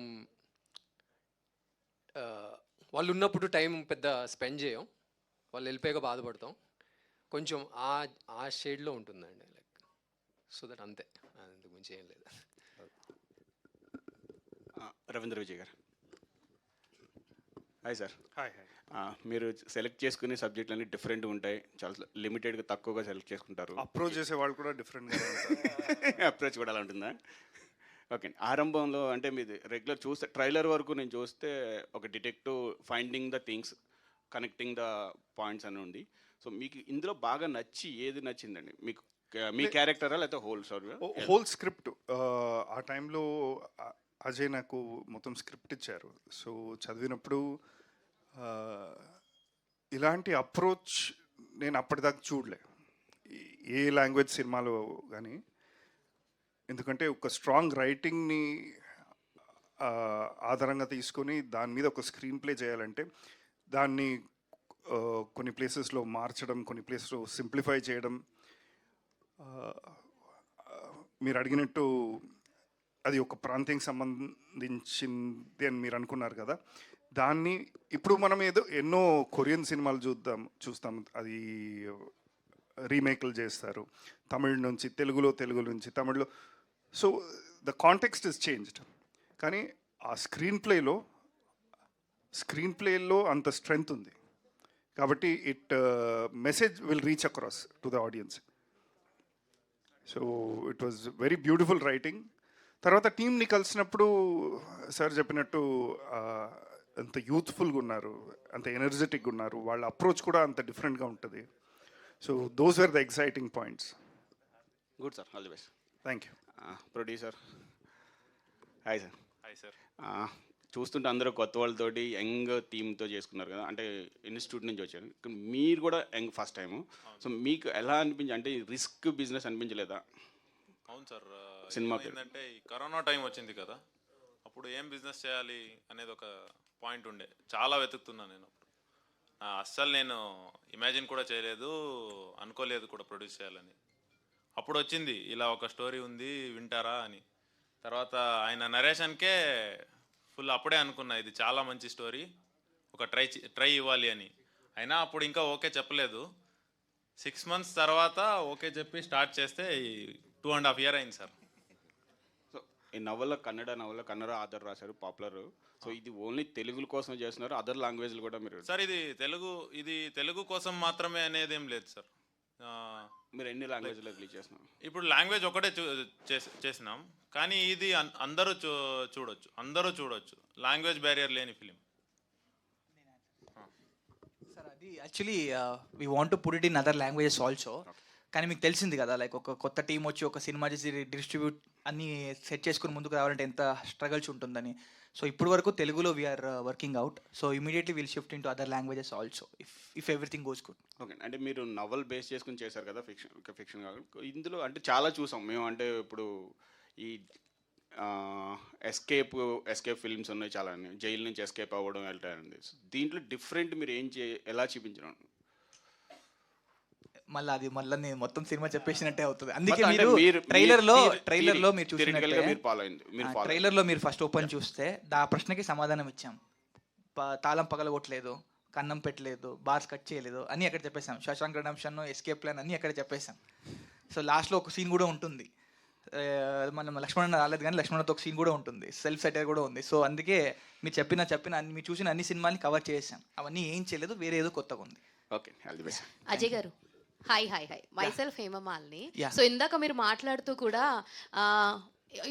వాళ్ళు ఉన్నప్పుడు టైం పెద్ద స్పెండ్ చేయం, వాళ్ళు వెళ్ళిపోయాక బాధపడతాం. కొంచెం ఆ షేడ్లో ఉంటుందండి, లైక్ సో దట్ అంతే, అందుకు మించి ఏం లేదు. రవీంద్ర విజయ్ గారు, హాయ్ సార్. హాయ్. మీరు సెలెక్ట్ చేసుకునే సబ్జెక్టులు అన్నీ డిఫరెంట్గా ఉంటాయి, చాలా లిమిటెడ్గా తక్కువగా సెలెక్ట్ చేసుకుంటారు. అప్రోచ్ చేసే వాళ్ళు కూడా డిఫరెంట్గా అప్రోచ్ కూడా అలా ఉంటుందా? ఓకే. ఆరంభంలో అంటే మీది రెగ్యులర్ చూస్తే ట్రైలర్ వరకు నేను చూస్తే ఒక detective finding the things, connecting the points అని ఉంది. సో మీకు ఇందులో బాగా నచ్చి ఏది నచ్చిందండి మీకు? మీ క్యారెక్టరా లేకపోతే హోల్ స్టోరీ? Whole script. ఆ టైంలో అజయ్ నాకు మొత్తం స్క్రిప్ట్ ఇచ్చారు. సో చదివినప్పుడు ఇలాంటి అప్రోచ్ నేను అప్పటిదాకా చూడలే ఏ లాంగ్వేజ్ సినిమాలో కానీ. ఎందుకంటే ఒక స్ట్రాంగ్ రైటింగ్ని ఆధారంగా తీసుకొని దాని మీద ఒక స్క్రీన్ ప్లే చేయాలంటే దాన్ని కొన్ని ప్లేసెస్లో మార్చడం, కొన్ని ప్లేసెస్లో సింప్లిఫై చేయడం. మీరు అడిగినట్టు అది ఒక ప్రాంతానికి సంబంధించింది అని మీరు అనుకున్నారు కదా, దాన్ని ఇప్పుడు మనం ఎన్నో కొరియన్ సినిమాలు చూస్తాం, అది రీమేక్లు చేస్తారు తమిళ నుంచి తెలుగు నుంచి తమిళ్లో. So the context is changed, కానీ ఆ స్క్రీన్ ప్లేలో అంత స్ట్రెంగ్త్ ఉంది కాబట్టి message will reach across to the audience. So it was very beautiful writing. తర్వాత టీంని కలిసినప్పుడు సార్ చెప్పినట్టు అంత యూత్ఫుల్గా ఉన్నారు, అంత ఎనర్జెటిక్గా ఉన్నారు, వాళ్ళ అప్రోచ్ కూడా అంత డిఫరెంట్గా ఉంటుంది. So those are the exciting points. Good sir, all the best. Thank you. Producer, hi sir. Hi sir. చూస్తుంటే అందరూ కొత్త వాళ్ళతోటి యంగ్ థీమ్తో చేసుకున్నారు కదా, అంటే ఇన్స్టిట్యూట్ నుంచి వచ్చారు, మీరు కూడా యంగ్ ఫస్ట్ టైము. సో మీకు ఎలా అనిపించి, అంటే రిస్క్ బిజినెస్ అనిపించలేదా? అవును సార్. సినిమా ఏంటంటే ఈ కరోనా టైం వచ్చింది కదా, అప్పుడు ఏం బిజినెస్ చేయాలి అనేది ఒక పాయింట్ ఉండే. చాలా వెతుకుతున్నాను నేను అప్పుడు. అస్సలు నేను ఇమాజిన్ కూడా చేయలేదు, అనుకోలేదు కూడా ప్రొడ్యూస్ చేయాలని. అప్పుడు వచ్చింది ఇలా ఒక స్టోరీ ఉంది వింటారా అని. తర్వాత ఆయన నరేషన్కే ఫుల్ అప్పుడే అనుకున్నా ఇది చాలా మంచి స్టోరీ, ఒక ట్రై ఇవ్వాలి అని. అయినా అప్పుడు ఇంకా ఓకే చెప్పలేదు. 6 months తర్వాత ఓకే చెప్పి స్టార్ట్ చేస్తే 2.5 years అయింది సార్. సో ఈ నవల కన్నడ ఆథర్ రాశారు, పాపులర్. సో ఇది ఓన్లీ తెలుగు కోసం చేస్తున్నారు, అదర్ లాంగ్వేజ్లు కూడా మీరు? సార్ ఇది తెలుగు కోసం మాత్రమే అనేది ఏం లేదు సార్. మీరు ఎన్ని లాంగ్వేజ్లో రిలీజ్ చేస్తున్నారు? ఇప్పుడు లాంగ్వేజ్ ఒకటే చేసినాం, కానీ ఇది అందరూ చూడొచ్చు. లాంగ్వేజ్ బ్యారియర్ లేని ఫిలిం. సార్ అది actually we want to put it in other languages also. కానీ మీకు తెలిసింది కదా, లైక్ ఒక కొత్త టీం వచ్చి ఒక సినిమా చేసి డిస్ట్రిబ్యూట్ అన్నీ సెట్ చేసుకుని ముందుకు రావాలంటే ఎంత స్ట్రగల్స్ ఉంటుందని. సో ఇప్పుడు వరకు తెలుగులో we're working out. So immediately will shift into other languages also if everything goes good. Okay. అంటే మీరు నవల్ బేస్ చేసుకుని చేశారు కదా, ఫిక్షన్ కాదు ఇందులో. అంటే చాలా చూసాం మేము, అంటే ఇప్పుడు ఈ ఎస్కేప్ ఫిల్మ్స్ ఉన్నాయి చాలా, జైలు నుంచి ఎస్కేప్ అవ్వడం వెళ్తారండి. దీంట్లో డిఫరెంట్ మీరు ఎలా చూపించడం? మళ్ళీ నేను మొత్తం సినిమా చెప్పేసినట్టే అవుతుంది. అందుకే మీరు ట్రైలర్లో మీరు ట్రైలర్లో మీరు ఫస్ట్ ఓపెన్ చూస్తే ఆ ప్రశ్నకి సమాధానం ఇచ్చాం. తాళం పగలగొట్టలేదు, కన్నం పెట్టలేదు, బార్స్ కట్ చేయలేదు, అన్నీ అక్కడ చెప్పేసాం. శశాంక్ రెడెంప్షన్, ఎస్కేప్ ప్లాన్ అన్నీ అక్కడ చెప్పేసాం. సో లాస్ట్లో ఒక సీన్ కూడా ఉంటుంది. మనం లక్ష్మణ రాలేదు కానీ లక్ష్మణతో ఒక సీన్ కూడా ఉంటుంది, సెల్ఫ్ సెటైర్ కూడా ఉంది. సో అందుకే మీరు మీరు చూసిన అన్ని సినిమాని కవర్ చేసాం. అవన్నీ ఏం చేయలేదు, వేరే ఏదో కొత్తగా ఉంది. Okay, all the best. Ajay గారు, hi myself Hemamalini. Yeah. So ఇందాక మీరు మాట్లాడుతూ కూడా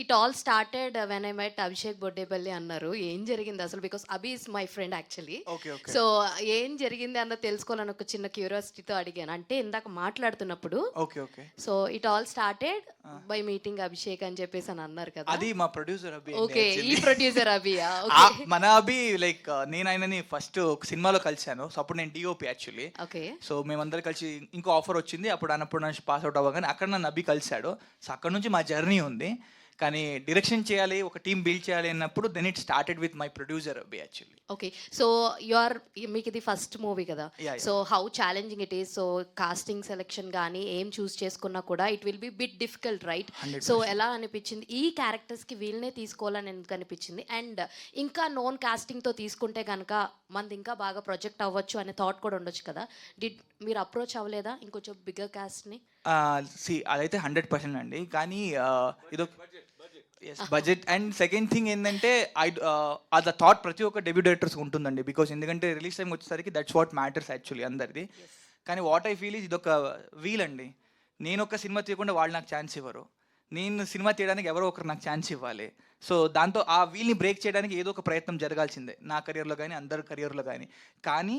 it all started when I met Abhishek Boddepalli అన్నారు. ఏం జరిగింది అసలు? Because Abhi is my friend actually. So ఏం జరిగింది అన్న తెలుసుకోవాలని ఒక చిన్న క్యూరియాసిటీతో అడిగాను. అంటే ఇందాక మాట్లాడుతున్నప్పుడు so it all started by meeting Abhishek అని చెప్పేసి అని అన్నారు కదా. అది మా ప్రొడ్యూసర్ అభి. ఓకే, ఈ ప్రొడ్యూసర్ అభియా? మన అభి లైక్ నేను ఆయనని ఫస్ట్ ఒక సినిమాలో కలిశాను. సో అప్పుడు నేను డిఓపి యాక్చువల్లీ. ఓకే. సో మేమందరం కలిసి ఇంకో ఆఫర్ వచ్చింది, అప్పుడు నుంచి పాస్ అవుట్ అవ్వగానే అక్కడ నన్ను అభి కలిశాడు. సో అక్కడ నుంచి మా జర్నీ ఉంది. కానీ డైరెక్షన్ చేయాలి, ఒక టీమ్ బిల్డ్ చేయాలి అన్నప్పుడు then it started with my producer Abhi actually. Okay. So మీకు ఇది ఫస్ట్ మూవీ కదా, so how challenging it is? So casting selection కానీ ఏం చూస్ చేసుకున్నా కూడా it will be bit difficult, right? So ఎలా అనిపించింది ఈ క్యారెక్టర్స్కి వీళ్ళనే తీసుకోవాలని ఎందుకు అనిపించింది? అండ్ ఇంకా నోన్ కాస్టింగ్తో తీసుకుంటే కనుక మనది ఇంకా బాగా ప్రొజెక్ట్ అవ్వచ్చు అనే థాట్ కూడా ఉండొచ్చు కదా. మీరు అప్రోచ్ అవ్వలేదా ఇంకొంచెం బిగ్గర్ కాస్ట్ని? అదైతే 100% అండి. కానీ ఇదొక బడ్జెట్ అండ్ సెకండ్ థింగ్ ఏంటంటే అది థాట్ ప్రతి ఒక్క డెబ్యూ డైరెక్టర్స్ ఉంటుందండి. బికాస్ ఎందుకంటే రిలీజ్ టైం వచ్చేసరికి దట్స్ వాట్ మ్యాటర్స్ యాక్చువల్లీ అందరిది. కానీ వాట్ ఐ ఫీల్ ఇదొక వీల్ అండి. నేను ఒక సినిమా తీయకుండా వాళ్ళు నాకు ఛాన్స్ ఇవ్వరు, నేను సినిమా తీయడానికి ఎవరో ఒకరు నాకు ఛాన్స్ ఇవ్వాలి. సో దాంతో ఆ వీల్ని బ్రేక్ చేయడానికి ఏదో ఒక ప్రయత్నం జరగాల్సిందే, నా కెరియర్లో కానీ అందరి కెరియర్లో కానీ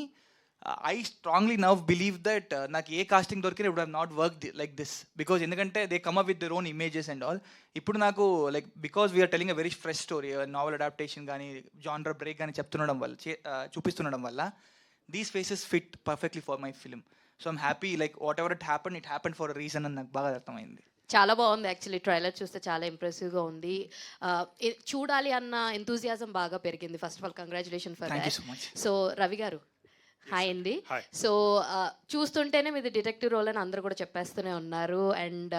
I strongly now believe that నాకు ఏ కాస్టింగ్ దొరికినా would have not work like this. Because ఎందుకంటే they come up with their own images and all. ఇప్పుడు నాకు like because we're telling a very fresh story, novel adaptation కానీ genre break కానీ చూపిస్తుండడం వల్ల these faces fit perfectly for my film. So I'm happy like whatever it happen for a reason అని నాకు బాగా అర్థమైంది. చాలా బాగుంది యాక్చువల్లీ, ట్రైలర్ చూస్తే చాలా ఇంప్రెసివ్గా ఉంది. చూడాలి అన్న ఎంతూజియాజం బాగా పెరిగింది. First of all congratulation for that. So Ravi గారు, హాయ్ అండి. సో చూస్తుంటేనే మీది డిటెక్టివ్ రోల్ అని అందరూ కూడా చెప్పేస్తూనే ఉన్నారు. అండ్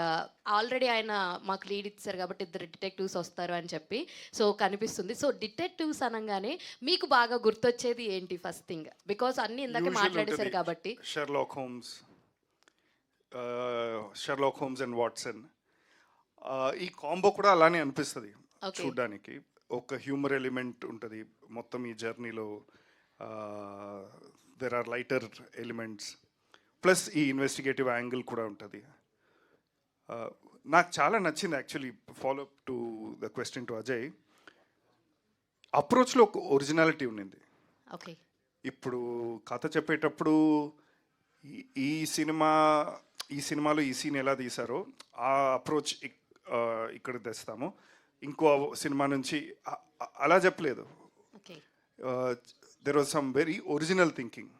ఆల్రెడీ ఆయన మాకు లీడ్ ఇచ్చారు కాబట్టి 2 డిటెక్టివ్స్ వస్తారు అని చెప్పి సో కనిపిస్తుంది. సో డిటెక్టివ్స్ అనగానే మీకు బాగా గుర్తొచ్చేది ఏంటి ఫస్ట్ థింగ్? బికాస్ అన్ని ఇందాక మాట్లాడేశారు కాబట్టి. షెర్లాక్ హోమ్స్ అండ్ వాట్సన్, ఈ కాంబో కూడా అలానే అనిపిస్తుంది చూడ్డానికి. ఒక హ్యూమర్ ఎలిమెంట్ ఉంటుంది మొత్తం ఈ జర్నీలో, there are lighter elements, plus ఈ ఇన్వెస్టిగేటివ్ యాంగిల్ కూడా ఉంటుంది. నాకు చాలా నచ్చింది actually. Follow up to the question to Ajay, అప్రోచ్లో ఒక ఒరిజినాలిటీ ఉన్నింది. ఇప్పుడు కథ చెప్పేటప్పుడు ఈ సినిమాలో ఈ సీన్ ఎలా తీశారో ఆ అప్రోచ్ ఇక్కడ తెస్తాము, ఇంకో సినిమా నుంచి అలా చెప్పలేదు. There was some very original thinking.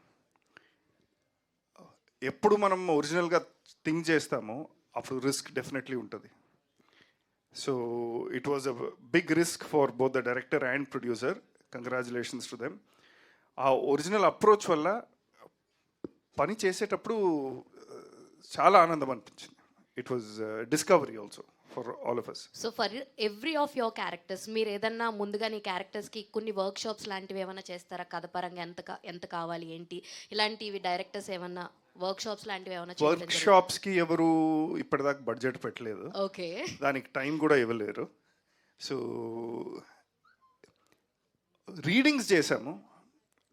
ఎప్పుడు మనం ఒరిజినల్గా థింక్ చేస్తామో అప్పుడు రిస్క్ డెఫినెట్లీ ఉంటుంది. So it was a big risk for both the director and producer. Congratulations to them. ఆ ఒరిజినల్ అప్రోచ్ వల్ల పని చేసేటప్పుడు చాలా ఆనందం అనిపించింది. It was discovery also for all of us. So for every of your characters మీరు ఏదన్నా ముందుగా నీ క్యారెక్టర్స్కి కొన్ని వర్క్ షాప్స్ లాంటివి ఏమైనా చేస్తారా? కథ పరంగా ఎంత కావాలి ఏంటి ఇలాంటివి డైరెక్టర్స్ ఏమన్నా వర్క్ షాప్స్ లాంటివి ఏమైనా? వర్క్ షాప్స్కి ఎవరు ఇప్పటిదాకా బడ్జెట్ పెట్టలేదు. ఓకే, దానికి టైం కూడా ఇవ్వలేరు. సో రీడింగ్స్ చేశాము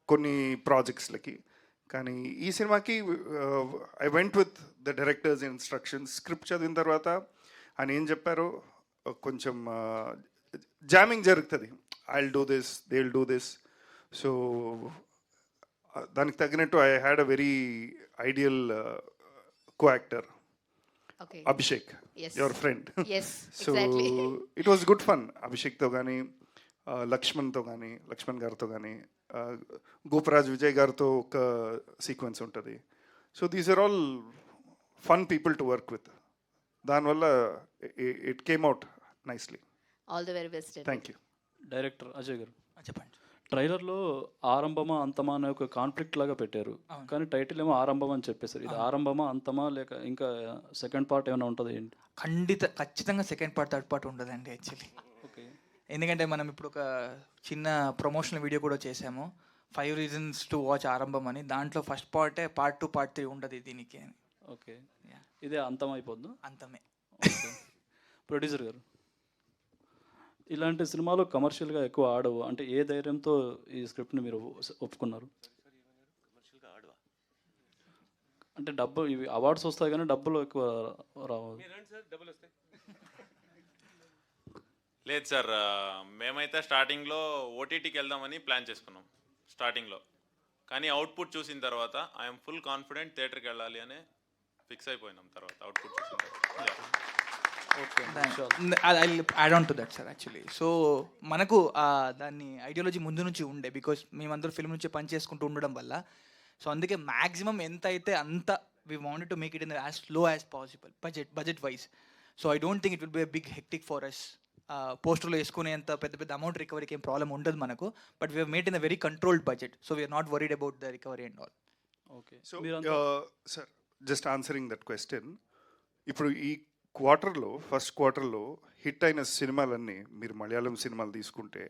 కొన్ని ప్రాజెక్ట్స్లకి. కానీ ఈ సినిమాకి I went with the director's instructions. Script చదివిన తర్వాత ఆయన ఏం చెప్పారో కొంచెం జామింగ్ జరుగుతుంది. I will do this, they will do this. So దానికి తగినట్టు I had a very ideal co actor, Abhishek, your friend. So it was good fun. అభిషేక్తో కానీ లక్ష్మణ్ గారితో కానీ గోపరాజ్ విజయ్ గారితో ఒక సీక్వెన్స్ ఉంటుంది. So these are all fun people to work with. దానివల్ల it came out nicely. All the very best. Thank you. Director Ajay గారు, చెప్పండి. ట్రైలర్లో ఆరంభమా అంతమా అనే ఒక కాన్ఫ్లిక్ట్ లాగా పెట్టారు, కానీ టైటిల్ ఏమో ఆరంభం అని చెప్పేశారు. ఇది ఆరంభమా అంతమా లేక ఇంకా సెకండ్ పార్ట్ ఏమైనా ఉంటుంది ఏంటి? ఖచ్చితంగా సెకండ్ పార్ట్ థర్డ్ పార్ట్ ఉండదండి యాక్చువల్లీ. ఎందుకంటే మనం ఇప్పుడు ఒక చిన్న ప్రమోషనల్ వీడియో కూడా చేసాము, 5 reasons to watch ఆరంభం అని. దాంట్లో ఫస్ట్ పార్టే పార్ట్ 2 పార్ట్ 3 ఉండదు దీనికి అని. ఓకే, ఇదే అంతం అయిపోద్దు. అంతమే. ప్రొడ్యూసర్ గారు, ఇలాంటి సినిమాలు కమర్షియల్గా ఎక్కువ ఆడవు అంటే ఏ ధైర్యంతో ఈ స్క్రిప్ట్ని మీరు ఒప్పుకున్నారు? అంటే డబ్బు ఇవి అవార్డ్స్ వస్తాయి కానీ డబ్బులు ఎక్కువ రావు. లేదు సార్, మేమైతే స్టార్టింగ్లో ఓటీటీకి వెళ్దామని ప్లాన్ చేసుకున్నాం స్టార్టింగ్లో. కానీ అవుట్పుట్ చూసిన తర్వాత ఐఎమ్ ఫుల్ కాన్ఫిడెంట్ థియేటర్కి వెళ్ళాలి అని ఫిక్స్ అయిపోయినాం తర్వాత అవుట్పుట్ చూసిన తర్వాత. Add on to that sir actually. So మనకు దాన్ని ఐడియాలజీ ముందు నుంచి ఉండే, బికాస్ మేమందరూ ఫిల్మ్ నుంచి పని చేసుకుంటూ ఉండడం వల్ల. సో అందుకే మ్యాక్సిమం ఎంత అయితే అంత we wanted to make it in as low as possible budget wise. So I don't think it will be a big hectic for us. పోస్టర్లో వేసుకునేంత పెద్ద పెద్ద అమౌంట్ రికవరీకి ఏం ప్రాబ్లం ఉండదు మనకు. But we made in a very controlled budget, so we're not worried about the recovery and all. Okay, so sir just answering that question, ఇప్పుడు ఈ క్వార్టర్లో ఫస్ట్ క్వార్టర్లో హిట్ అయిన సినిమాలన్నీ మీరు మలయాళం సినిమాలు తీసుకుంటే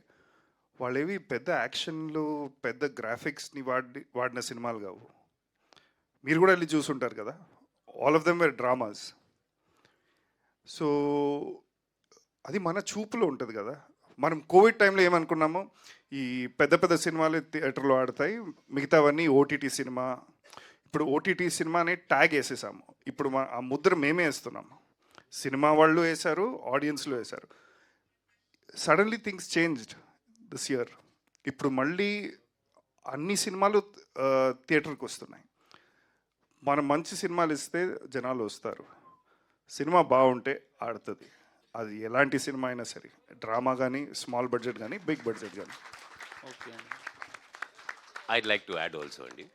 వాళ్ళేవి పెద్ద యాక్షన్లు పెద్ద గ్రాఫిక్స్ని వాడిన సినిమాలు కావు. మీరు కూడా వెళ్ళి చూసుంటారు కదా, all of them were dramas. So అది మన చూపులో ఉంటుంది కదా. మనం కోవిడ్ టైంలో ఏమనుకున్నామో ఈ పెద్ద పెద్ద సినిమాలు థియేటర్లో ఆడతాయి, మిగతావన్నీ ఓటీటీ సినిమా. ఇప్పుడు ఓటీటీ సినిమా అనే ట్యాగ్ వేసేసాము. ఇప్పుడు ఆ ముద్ర మేమే వేస్తున్నాము. సినిమా వాళ్ళు వేశారు, ఆడియన్స్లో వేశారు. Suddenly things changed this year. ఇప్పుడు మళ్ళీ అన్ని సినిమాలు థియేటర్కి వస్తున్నాయి. మనం మంచి సినిమాలు ఇస్తే జనాలు వస్తారు. సినిమా బాగుంటే ఆడుతుంది. అది ఎలాంటి సినిమా అయినా సరే, డ్రామా కానీ స్మాల్ బడ్జెట్ కానీ బిగ్ బడ్జెట్ కానీ. Okay, I'd like to add also అండి,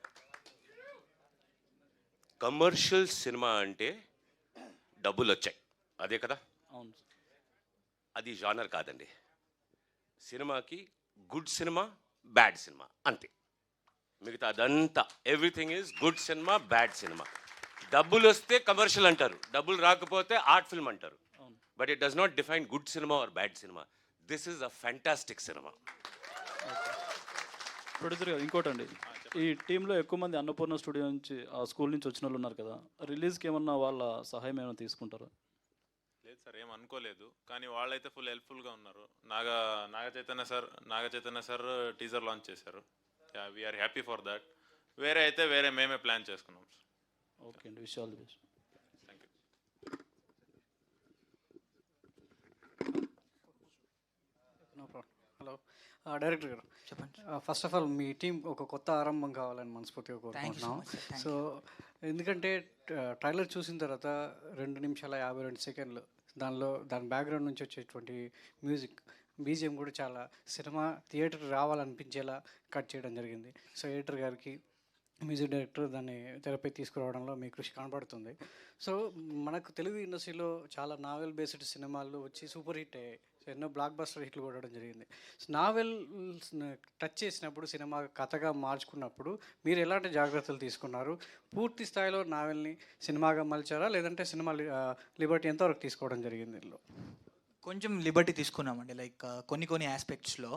కమర్షియల్ సినిమా అంటే డబ్బులు వచ్చాయి అదే కదా. అవును, అది జానర్ కాదండి. సినిమాకి గుడ్ సినిమా బ్యాడ్ సినిమా అంతే, మిగతా అదంతా ఎవ్రీథింగ్ ఈజ్ గుడ్ సినిమా బ్యాడ్ సినిమా. డబ్బులు వస్తే కమర్షియల్ అంటారు, డబ్బులు రాకపోతే ఆర్ట్ ఫిల్మ్ అంటారు. But it does not define good సినిమా ఆర్ బ్యాడ్ సినిమా. దిస్ ఈజ్ అ ఫ్యాంటాస్టిక్ సినిమా. ప్రొడ్యూసర్ గారు ఇంకోటి అండి, ఈ టీంలో ఎక్కువ మంది అన్నపూర్ణ స్టూడియో నుంచి ఆ స్కూల్ నుంచి వచ్చిన వాళ్ళు ఉన్నారు కదా, రిలీజ్కి ఏమన్నా వాళ్ళ సహాయం ఏమైనా తీసుకుంటారా? లేదు సార్, ఏం అనుకోలేదు. కానీ వాళ్ళైతే ఫుల్ హెల్ప్ఫుల్గా ఉన్నారు. Naga Chaitanya sir teaser launch చేశారు. We're happy for that. వేరే అయితే వేరే మేమే ప్లాన్ చేసుకున్నాం సార్. ఓకే అండి, wish all the best. Thank you. No problem. Hello director గారు చెప్పండి. ఫస్ట్ ఆఫ్ ఆల్ మీ టీం ఒక కొత్త ఆరంభం కావాలని మనస్ఫూర్తిగా కోరుకుంటున్నాం. సో ఎందుకంటే ట్రైలర్ చూసిన తర్వాత 2 నిమిషాల 52 సెకండ్లు దాని బ్యాక్గ్రౌండ్ నుంచి వచ్చేటువంటి మ్యూజిక్ బీజిఎం కూడా చాలా సినిమా థియేటర్ రావాలనిపించేలా కట్ చేయడం జరిగింది. సో ఎడిటర్ గారికి, మ్యూజిక్ డైరెక్టర్ దాన్ని తెరపై తీసుకురావడంలో మీ కృషి కనబడుతుంది. సో మనకు తెలుగు ఇండస్ట్రీలో చాలా నావెల్ బేస్డ్ సినిమాలు వచ్చి సూపర్ హిట్ అయ్యాయి. సో ఎన్నో బ్లాక్ బస్టర్ హిట్లు కొట్టడం జరిగింది. నావెల్ టచ్ చేసినప్పుడు, సినిమా కథగా మార్చుకున్నప్పుడు మీరు ఎలాంటి జాగ్రత్తలు తీసుకున్నారు? పూర్తి స్థాయిలో నావెల్ని సినిమాగా మలిచారా, లేదంటే సినిమా లిబర్టీ ఎంతవరకు తీసుకోవడం జరిగింది? ఇందులో కొంచెం లిబర్టీ తీసుకున్నామండి, లైక్ కొన్ని ఆస్పెక్ట్స్లో.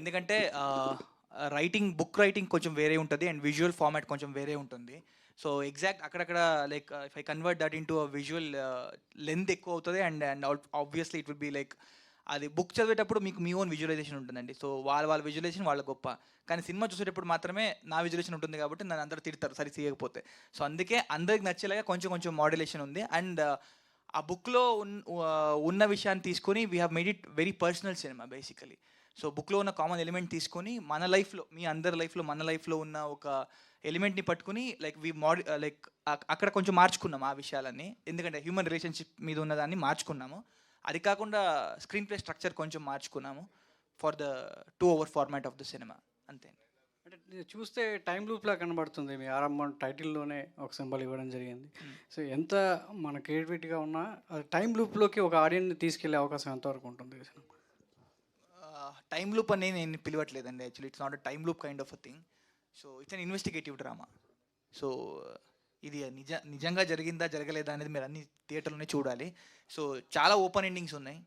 ఎందుకంటే బుక్ రైటింగ్ కొంచెం వేరే ఉంటుంది అండ్ విజువల్ ఫార్మాట్ కొంచెం వేరే ఉంటుంది. సో ఎగ్జాక్ట్ అక్కడక్కడ like if I convert that into visual length ఎక్కువ అవుతుంది and obviously it will be like అది బుక్ చదివేటప్పుడు మీకు మీ ఓన్ విజువలైజేషన్ ఉంటుందండి. సో వాళ్ళ విజువలైజేషన్ వాళ్ళ గొప్ప, కానీ సినిమా చూసేటప్పుడు మాత్రమే నా విజువలైజేషన్ ఉంటుంది కాబట్టి నన్ను అందరూ తిడతారు సరి చేయకపోతే. సో అందుకే అందరికి నచ్చేలాగా కొంచెం మాడ్యులేషన్ ఉంది. అండ్ ఆ బుక్లో ఉన్న విషయాన్ని తీసుకొని we have made it very personal cinema basically. So బుక్లో ఉన్న కామన్ ఎలిమెంట్ తీసుకొని మన లైఫ్లో, మీ అందరి లైఫ్లో, మన లైఫ్లో ఉన్న ఒక ఎలిమెంట్ని పట్టుకుని లైక్ అక్కడ కొంచెం మార్చుకున్నాం ఆ విషయాలన్నీ. ఎందుకంటే హ్యూమన్ రిలేషన్షిప్ మీద ఉన్నదాన్ని మార్చుకున్నాము. అది కాకుండా స్క్రీన్ ప్లే స్ట్రక్చర్ కొంచెం మార్చుకున్నాము for the 2 hour format of the సినిమా, అంతే. అంటే చూస్తే టైం లూప్లా కనబడుతుంది. మీ ఆరంభం టైటిల్లోనే ఒక సింబల్ ఇవ్వడం జరిగింది. సో ఎంత మన క్రియేటివిటీగా ఉన్నా అది టైం లూప్లోకి ఒక ఆడియన్ని తీసుకెళ్లే అవకాశం ఎంతవరకు ఉంటుంది? టైం లూప్ అనేది నేను పిలవట్లేదండి. Actually it's not a time loop kind of a thing. So it's an investigative drama. So ఇది నిజంగా జరిగిందా జరగలేదా అనేది మీరు అన్ని థియేటర్లోనే చూడాలి. సో చాలా ఓపెన్ ఎండింగ్స్ ఉన్నాయి.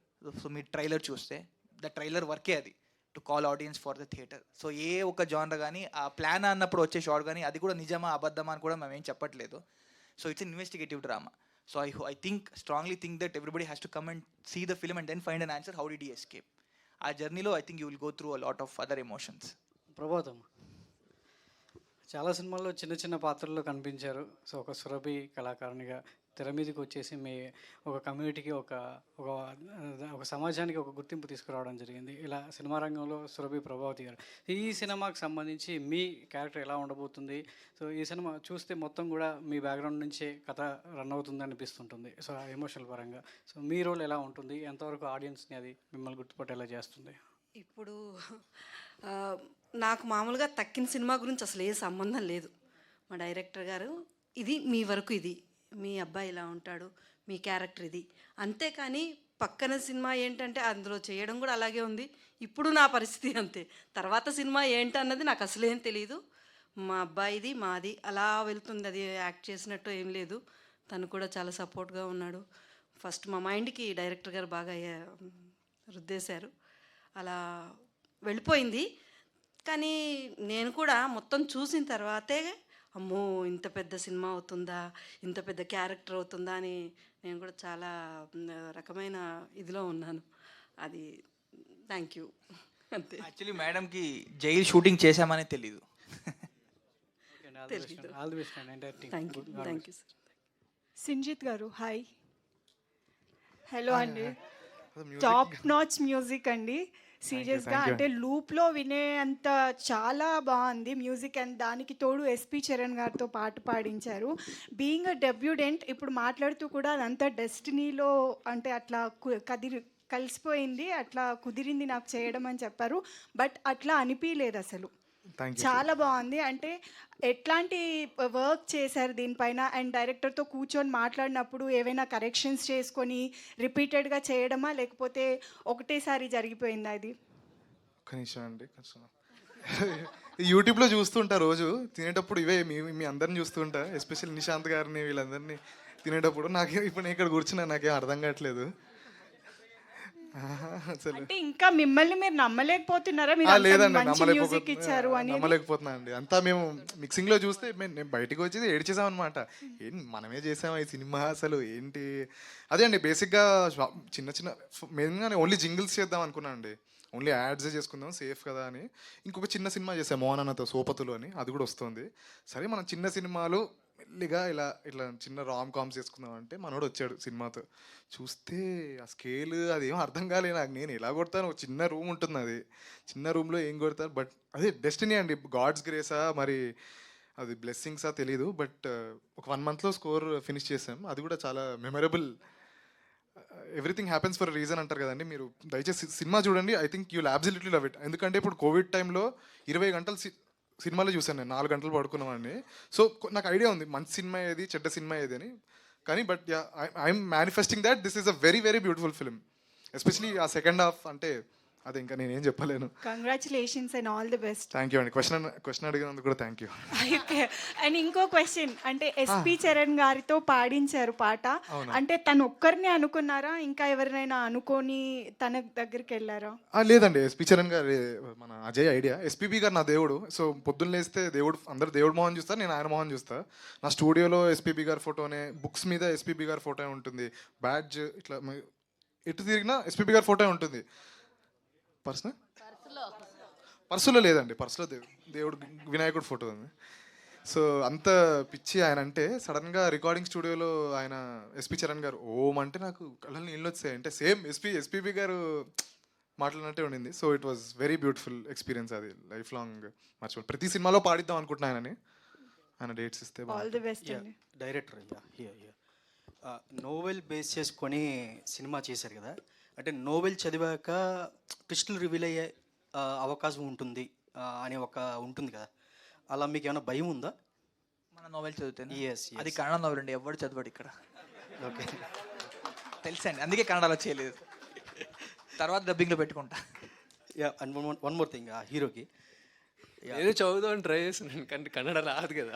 సో మీరు ట్రైలర్ చూస్తే ద ట్రైలర్ వర్కే అది to call audience for the theatre. So ఏ ఒక జానర్ కానీ ఆ ప్లాన్ అన్నప్పుడు వచ్చే షాట్ కానీ అది కూడా నిజమా అబద్ధమా అని కూడా మేము ఏం చెప్పట్లేదు. So it's investigative drama. So I think strongly think that everybody has to come and see the film and then find an answer, how did he escape. ఆ జర్నీలో I think you will go through a lot of other emotions. ప్రభాతం చాలా సినిమాల్లో చిన్న చిన్న పాత్రల్లో కనిపించారు. So ఒక సురభి కళాకారునిగా తెర మీదకి వచ్చేసి మీ ఒక కమ్యూనిటీకి ఒక సమాజానికి ఒక గుర్తింపు తీసుకురావడం జరిగింది. ఇలా సినిమా రంగంలో సురభి ప్రభావతి గారు, ఈ సినిమాకి సంబంధించి మీ క్యారెక్టర్ ఎలా ఉండబోతుంది? సో ఈ సినిమా చూస్తే మొత్తం కూడా మీ బ్యాక్గ్రౌండ్ నుంచే కథ రన్ అవుతుంది అనిపిస్తుంటుంది. సో ఎమోషనల్ పరంగా సో మీ రోల్ ఎలా ఉంటుంది? ఎంతవరకు ఆడియన్స్ని అది మిమ్మల్ని గుర్తుపట్టేలా చేస్తుంది? ఇప్పుడు నాకు మామూలుగా తక్కిన సినిమా గురించి అసలు ఏ సంబంధం లేదు. మా డైరెక్టర్ గారు ఇది మీ వరకు, ఇది మీ అబ్బాయి ఇలా ఉంటాడు, మీ క్యారెక్టర్ ఇది, అంతేకాని పక్కన సినిమా ఏంటంటే అందులో చేయడం కూడా అలాగే ఉంది. ఇప్పుడు నా పరిస్థితి అంతే. తర్వాత సినిమా ఏంటన్నది నాకు అసలేం తెలియదు. మా అబ్బాయిది మాది అలా వెళ్తుంది. అది యాక్ట్ చేసినట్టు ఏం లేదు. తను కూడా చాలా సపోర్ట్గా ఉన్నాడు. ఫస్ట్ మా మైండ్కి డైరెక్టర్ గారు బాగా రుద్దేశారు. అలా వెళ్ళిపోయింది. కానీ నేను కూడా మొత్తం చూసిన తర్వాతే అమ్మో ఇంత పెద్ద సినిమా అవుతుందా, ఇంత పెద్ద క్యారెక్టర్ అవుతుందా అని నేను కూడా చాలా రకమైన ఇదిలో ఉన్నాను. అది థ్యాంక్ యూ అంతే. యాక్చువల్లీ మేడంకి జైలు షూటింగ్ చేశామనే తెలీదు. Thank you sir. సింజిత్ గారు హాయ్. హలో అండి. టాప్ నాచ్ మ్యూజిక్ అండి. సీరియస్గా అంటే లూప్లో వినే అంత చాలా బాగుంది మ్యూజిక్. అండ్ దానికి తోడు ఎస్పి చరణ్ గారితో పాట పాడించారు. బీయింగ్ అ డెబ్యూడెంట్ ఇప్పుడు మాట్లాడుతూ కూడా అదంతా డెస్టినీలో అంటే అట్లా కలిసిపోయింది, అట్లా కుదిరింది నాకు చేయడం అని చెప్పారు. బట్ అట్లా అనిపించలేదు అసలు. చాలా బాగుంది. అంటే ఎట్లాంటి వర్క్ చేశారు దీనిపైన? అండ్ డైరెక్టర్తో కూర్చొని మాట్లాడినప్పుడు ఏవైనా కరెక్షన్స్ చేసుకొని రిపీటెడ్గా చేయడమా, లేకపోతే ఒకటేసారి జరిగిపోయిందా? అది ఒక్క నిమిషం అండి. యూట్యూబ్లో చూస్తుంటా రోజు తినేటప్పుడు, ఇవే మీ అందరిని చూస్తుంటా, ఎస్పెషల్లీ నిశాంత్ గారిని వీళ్ళందరినీ తినేటప్పుడు. ఇప్పుడు నేను ఇక్కడ కూర్చున్నా, నాకేం అర్థం కావట్లేదు. అంటే ఇంకా మిమ్మల్ని మీరు నమ్మలేకపోతున్నారా? లేదండి, నమ్మలేకపోతున్నా అండి. అంతా మేము మిక్సింగ్లో చూస్తే నేను బయటకు వచ్చి ఏడ్చేసాం అనమాట. మనమే చేసామా ఈ సినిమా, అసలు ఏంటి? అదే అండి బేసిక్గా చిన్న చిన్న మెయిన్గా ఓన్లీ జింగిల్స్ చేద్దాం అనుకున్నాను అండి. ఓన్లీ యాడ్సే చేసుకుందాం సేఫ్ కదా అని. ఇంకొక చిన్న సినిమా చేసాం మోహన్ అన్నతో, సోపతులు అని, అది కూడా వస్తుంది. సరే మనం చిన్న సినిమాలు మెల్లిగా ఇట్లా చిన్న రామ్ కామ్స్ చేసుకుందాం అంటే మనోడు వచ్చాడు సినిమాతో. చూస్తే ఆ స్కేల్ అదేమో అర్థం కాలేదు నాకు. నేను ఎలా కొడతాను? ఒక చిన్న రూమ్ ఉంటుంది, అది చిన్న రూమ్లో ఏం కొడతారు? బట్ అదే డెస్టినీ అండి, గాడ్స్ గ్రేసా మరి అది బ్లెస్సింగ్సా తెలీదు. బట్ ఒక 1 monthలో స్కోర్ ఫినిష్ చేసాం. అది కూడా చాలా memorable. Everything happens for reason అంటారు కదండి. మీరు దయచేసి సినిమా చూడండి. I think you'll absolutely love it. ఎందుకంటే ఇప్పుడు కోవిడ్ టైంలో 20 గంటలు సినిమాలో చూసాను నేను, 4 గంటలు పడుకున్నామండి. సో నాకు ఐడియా ఉంది మంచి సినిమా ఏది, చెడ్డ సినిమా ఏది అని. కానీ but I'm manifesting that this is a very very beautiful film. Especially ఆ సెకండ్ హాఫ్ అంటే అది ఇంకా నేనేం చెప్పలేను. Congratulations and all the best. Thank you అండి. క్వశ్చన్ అడిగినందుకు కూడా థ్యాంక్ యూ. అండ్ ఇంకో క్వశ్చన్, అంటే ఎస్పి చరణ్ గారితో పాడించారు పాట, అంటే తను ఒక్కరిని అనుకున్నారా, ఇంకా ఎవరినైనా అనుకొని తన దగ్గరికి వెళ్ళారా? లేదండి, ఎస్పి చరణ్ గారు మన అజయ్ ఐడియా. ఎస్పీబీ గారు నా దేవుడు. సో పొద్దున్న లేస్తే అందరు దేవుడు మోహన్ చూస్తారు, నేను ఆయన మోహన్ చూస్తా. నా స్టూడియోలో ఎస్పీబీ గారి ఫోటోనే, బుక్స్ మీద ఎస్పీబీ గారి ఫోటో ఉంటుంది, బ్యాడ్జ్ ఇట్లా ఎటు తిరిగినా ఎస్పీబీ గారి ఫోటో ఉంటుంది. పర్సులో లేదండి, పర్సులో దేవుడు వినాయకుడు ఫోటో ఉంది. సో అంత పిచ్చి ఆయన అంటే. సడన్గా రికార్డింగ్ స్టూడియోలో ఆయన ఎస్పి చరణ్ గారు ఓం అంటే నాకు కళ్ళని నీళ్ళు వచ్చాయి. అంటే సేమ్ ఎస్పీబీ గారు మాట్లాడినట్టే ఉండింది. So it was very beautiful experience. అది లైఫ్ లాంగ్ మర్చిపోయి ప్రతి సినిమాలో పాడిద్దాం అనుకుంటున్నాను ఆయన డేట్స్ ఇస్తే. డైరెక్టర్ నోవెల్ బేస్ చేసుకొని సినిమా చేశారు కదా, అంటే నోవెల్ చదివాక ట్విస్టులు రివీల్ అయ్యే అవకాశం ఉంటుంది అని ఉంటుంది కదా, అలా మీకు ఏమైనా భయం ఉందా? మన నోవెల్ చదివితే yes. అది కన్నడ నోవెల్ అండి, ఎవరు చదివాడు ఇక్కడ. ఓకే తెలుసండి, అందుకే కన్నడలో చేయలేదు, తర్వాత డబ్బింగ్లో పెట్టుకుంటా. అండ్ వన్ మోర్ థింగ్, ఆ హీరోకి నేను చదువుదామని ట్రై చేస్తున్నాను కానీ కన్నడ రాదు కదా.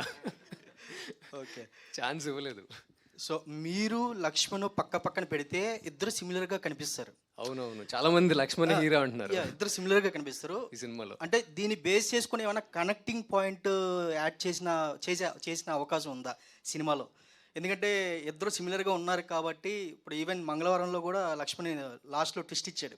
ఓకే, ఛాన్స్ ఇవ్వలేదు. సో మీరు లక్ష్మణ్ పక్కన పెడితే ఇద్దరు సిమిలర్గా కనిపిస్తారు. అవునవును, చాలా మంది లక్ష్మణ్ హీరో అంటున్నారు. ఇద్దరు సిమిలర్గా కనిపిస్తారు ఈ సినిమాలో. అంటే దీన్ని బేస్ చేసుకుని ఏమైనా కనెక్టింగ్ పాయింట్ యాడ్ చేసిన అవకాశం ఉందా సినిమాలో? ఎందుకంటే ఇద్దరు సిమిలర్గా ఉన్నారు కాబట్టి ఇప్పుడు ఈవెన్ మంగళవారంలో కూడా లక్ష్మణ్ లాస్ట్లో ట్విస్ట్ ఇచ్చాడు.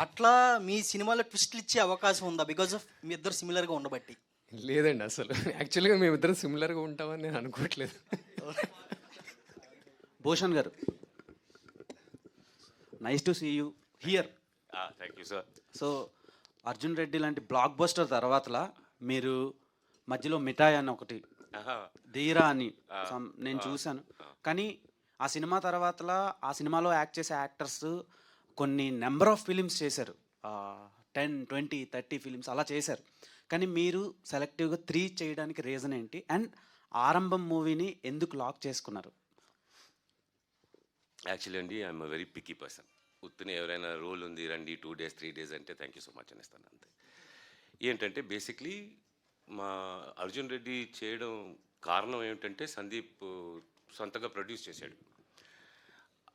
అట్లా మీ సినిమాలో ట్విస్ట్లు ఇచ్చే అవకాశం ఉందా బికాజ్ ఆఫ్ మీ ఇద్దరు సిమిలర్గా ఉండబట్టి? లేదండి, అసలు యాక్చువల్గా మేమిద్దరం సిమిలర్గా ఉంటామని నేను అనుకోవట్లేదు. Bhushan garu, nice to see you here. Thank you sir. So Arjun Reddy లాంటి బ్లాక్ బస్టర్ తర్వాతలా మీరు మధ్యలో మిఠాయి అని ఒకటి, ధీరా అని నేను చూశాను. కానీ ఆ సినిమా తర్వాతలా ఆ సినిమాలో యాక్ట్ చేసే యాక్టర్స్ కొన్ని నెంబర్ ఆఫ్ ఫిలిమ్స్ చేశారు, 10, 20, 30 ఫిలిమ్స్ అలా చేశారు. కానీ మీరు సెలెక్టివ్గా 3 చేయడానికి రీజన్ ఏంటి? అండ్ ఆరంభం మూవీని ఎందుకు లాక్ చేసుకున్నారు? యాక్చువల్లీ అండి, I'm a very picky person. ఉత్తునే ఎవరైనా రోల్ ఉంది రండి 2 days 3 days అంటే థ్యాంక్ యూ సో మచ్ అనేస్తాను అంతే. ఏంటంటే బేసిక్లీ మా అర్జున్ రెడ్డి చేయడం కారణం ఏమిటంటే సందీప్ సొంతగా ప్రొడ్యూస్ చేశాడు.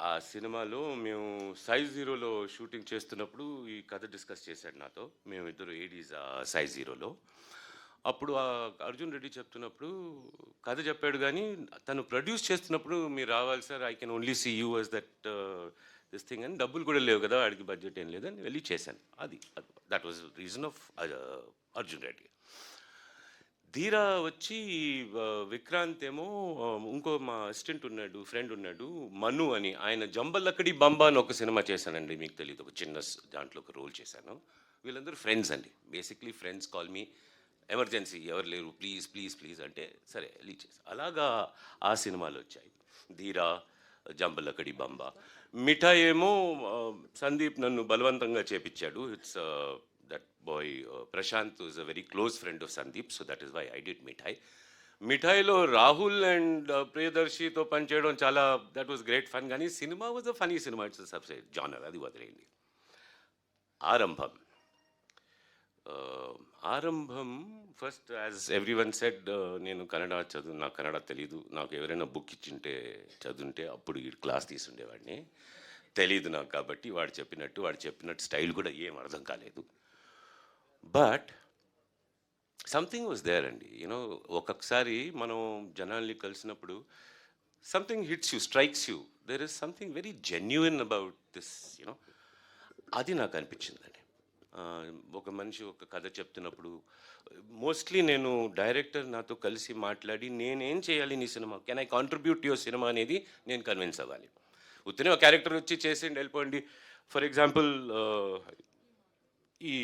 ఆ సినిమాలో మేము సైజ్ జీరోలో షూటింగ్ చేస్తున్నప్పుడు ఈ కథ డిస్కస్ చేశాడు నాతో. మేమిద్దరు ఏడీస్ సైజ్ జీరోలో. అప్పుడు ఆ అర్జున్ రెడ్డి చెప్తున్నప్పుడు కథ చెప్పాడు, కానీ తను ప్రొడ్యూస్ చేస్తున్నప్పుడు మీరు రావాలి sir, I can only see you as that this thing అని. డబ్బులు కూడా లేవు కదా, వాడికి బడ్జెట్ ఏం లేదని వెళ్ళి చేశాను. అది that was reason of Arjun Reddy. ధీరా వచ్చి విక్రాంత్ ఏమో ఇంకో మా అసిస్టెంట్ ఉన్నాడు, ఫ్రెండ్ ఉన్నాడు మను అని, ఆయన జంబలక్కడి బంబా అని ఒక సినిమా చేశానండి, మీకు తెలియదు, ఒక చిన్న దాంట్లో ఒక రోల్ చేశాను. వీళ్ళందరూ ఫ్రెండ్స్ అండి, basically friends call me, emergency ఎవరు లేరు ప్లీజ్ ప్లీజ్ ప్లీజ్ అంటే సరే వెళ్ళి చేశాను. అలాగా ఆ సినిమాలు వచ్చాయి, ధీరా, జంబలక్కడి బంబా. మిఠాయి ఏమో సందీప్ నన్ను బలవంతంగా చేపించాడు. It's that boy Prashant is a very close friend of Sandeep, so that is why I did Mithai. మిఠాయిలో రాహుల్ అండ్ ప్రియదర్శితో పనిచేయడం చాలా, దట్ వాజ్ గ్రేట్ ఫన్. కానీ సినిమా వాజ్ అ ఫనీ సినిమా, ఇట్స్ సబ్సైడ్ జానర్, అది వదిలేయండి. Aarambham first as every one said, నేను కన్నడ చదువు, నాకు కన్నడ తెలీదు. నాకు ఎవరైనా బుక్ ఇచ్చింటే చదువుంటే అప్పుడు ఈ క్లాస్ తీసుండేవాడిని. తెలీదు నాకు, కాబట్టి వాడు చెప్పినట్టు స్టైల్ కూడా ఏం అర్థం కాలేదు. బట్ సంథింగ్ వాజ్ దేర్ అండి, యూనో. ఒక్కొక్కసారి మనం జనాల్ని కలిసినప్పుడు something hits you, strikes you, there is something very genuine about this, you know. అది నాకు అనిపించిందండి. ఒక మనిషి ఒక కథ చెప్తున్నప్పుడు మోస్ట్లీ నేను డైరెక్టర్ నాతో కలిసి మాట్లాడి నేనేం చేయాలి నీ cinema, can I contribute your cinema అనేది నేను కన్విన్స్ అవ్వాలి. ఉత్తనే ఒక క్యారెక్టర్ వచ్చి చేసిండి వెళ్ళిపోండి. ఫర్ ఎగ్జాంపుల్ ఈ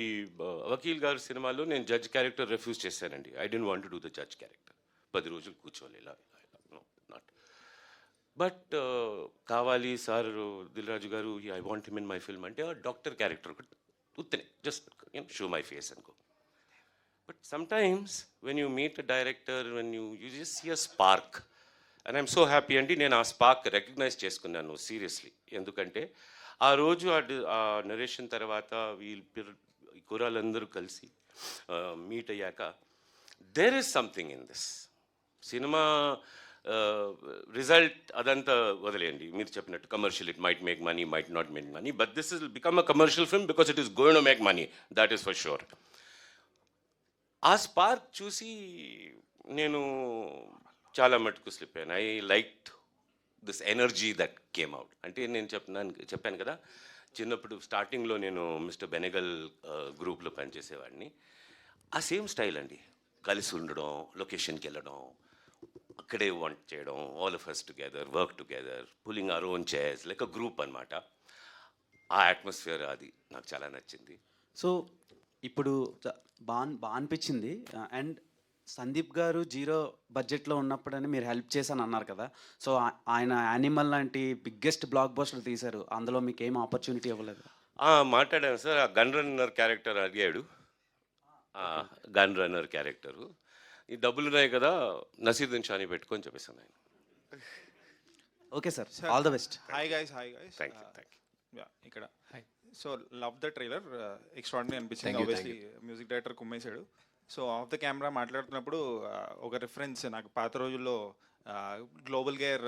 వకీల్ గారి సినిమాలో నేను జడ్జ్ క్యారెక్టర్ రిఫ్యూజ్ చేశానండి. I don't want to do the judge character. 10 రోజులు కూర్చోవాలి ఇలా నో నాట్. బట్ కావాలి సార్ దిల్ రాజు గారు, I want him in my film అంటే డాక్టర్ క్యారెక్టర్ ఉత్తనే జస్ట్ షో మై ఫేస్ అనుకో. But sometimes when you meet a director, when you just see a spark, and I'm so happy అండి. నేను ఆ spark recognise చేసుకున్నాను seriously. ఎందుకంటే ఆ రోజు ఆ నరేషన్ తర్వాత ఈ కుర్రాళ్ళందరూ కలిసి మీట్ అయ్యాక there is something in this సినిమా. రిజల్ట్ అదంతా వదిలేయండి, మీరు చెప్పినట్టు commercial, it might make money, might not make money, but this is become a commercial film because it is going to make money, that is for sure. ఆ spark చూసి నేను చాలా మటుకు స్లిప్ అయ్యాను. I liked this energy that came out. అంటే నేను చెప్పాను కదా, చిన్నప్పుడు స్టార్టింగ్లో నేను మిస్టర్ బెనెగల్ గ్రూప్లో పనిచేసేవాడిని. ఆ సేమ్ స్టైల్ అండి, కలిసి ఉండడం, లొకేషన్కి వెళ్ళడం, అక్కడే వంట చేయడం, all of us together, work together, pulling our own chairs like a group అనమాట. ఆ అట్మాస్ఫియర్ అది నాకు చాలా నచ్చింది. సో ఇప్పుడు బాగా అనిపించింది. అండ్ సందీప్ గారు జీరో బడ్జెట్లో ఉన్నప్పుడని మీరు హెల్ప్ చేశాను అన్నారు కదా. సో ఆయన యానిమల్ లాంటి బిగ్గెస్ట్ బ్లాక్ బస్టర్ తీశారు, అందులో మీకు ఏం ఆపర్చునిటీ ఇవ్వలేదు? మాట్లాడాను సార్. ఆ గన్ రన్నర్ క్యారెక్టర్ అడిగాడు, గన్ రన్నర్ క్యారెక్టరు. ఈ డబ్బులు ఉన్నాయి కదా, నసీరుద్దీన్ షాని పెట్టుకొని చెప్పేసాను ఆయన. Okay sir, all the best. Hi guys. Thank you. ఇక్కడ so love the trailer, extraordinary అనిపించింది. ఆబ్వియస్లీ మ్యూజిక్ డైరెక్టర్ కుమ్మేశాడు. సో ఆఫ్ ద కెమెరా మాట్లాడుతున్నప్పుడు ఒక రిఫరెన్స్ నాకు పాత రోజుల్లో గ్లోబల్ గేర్,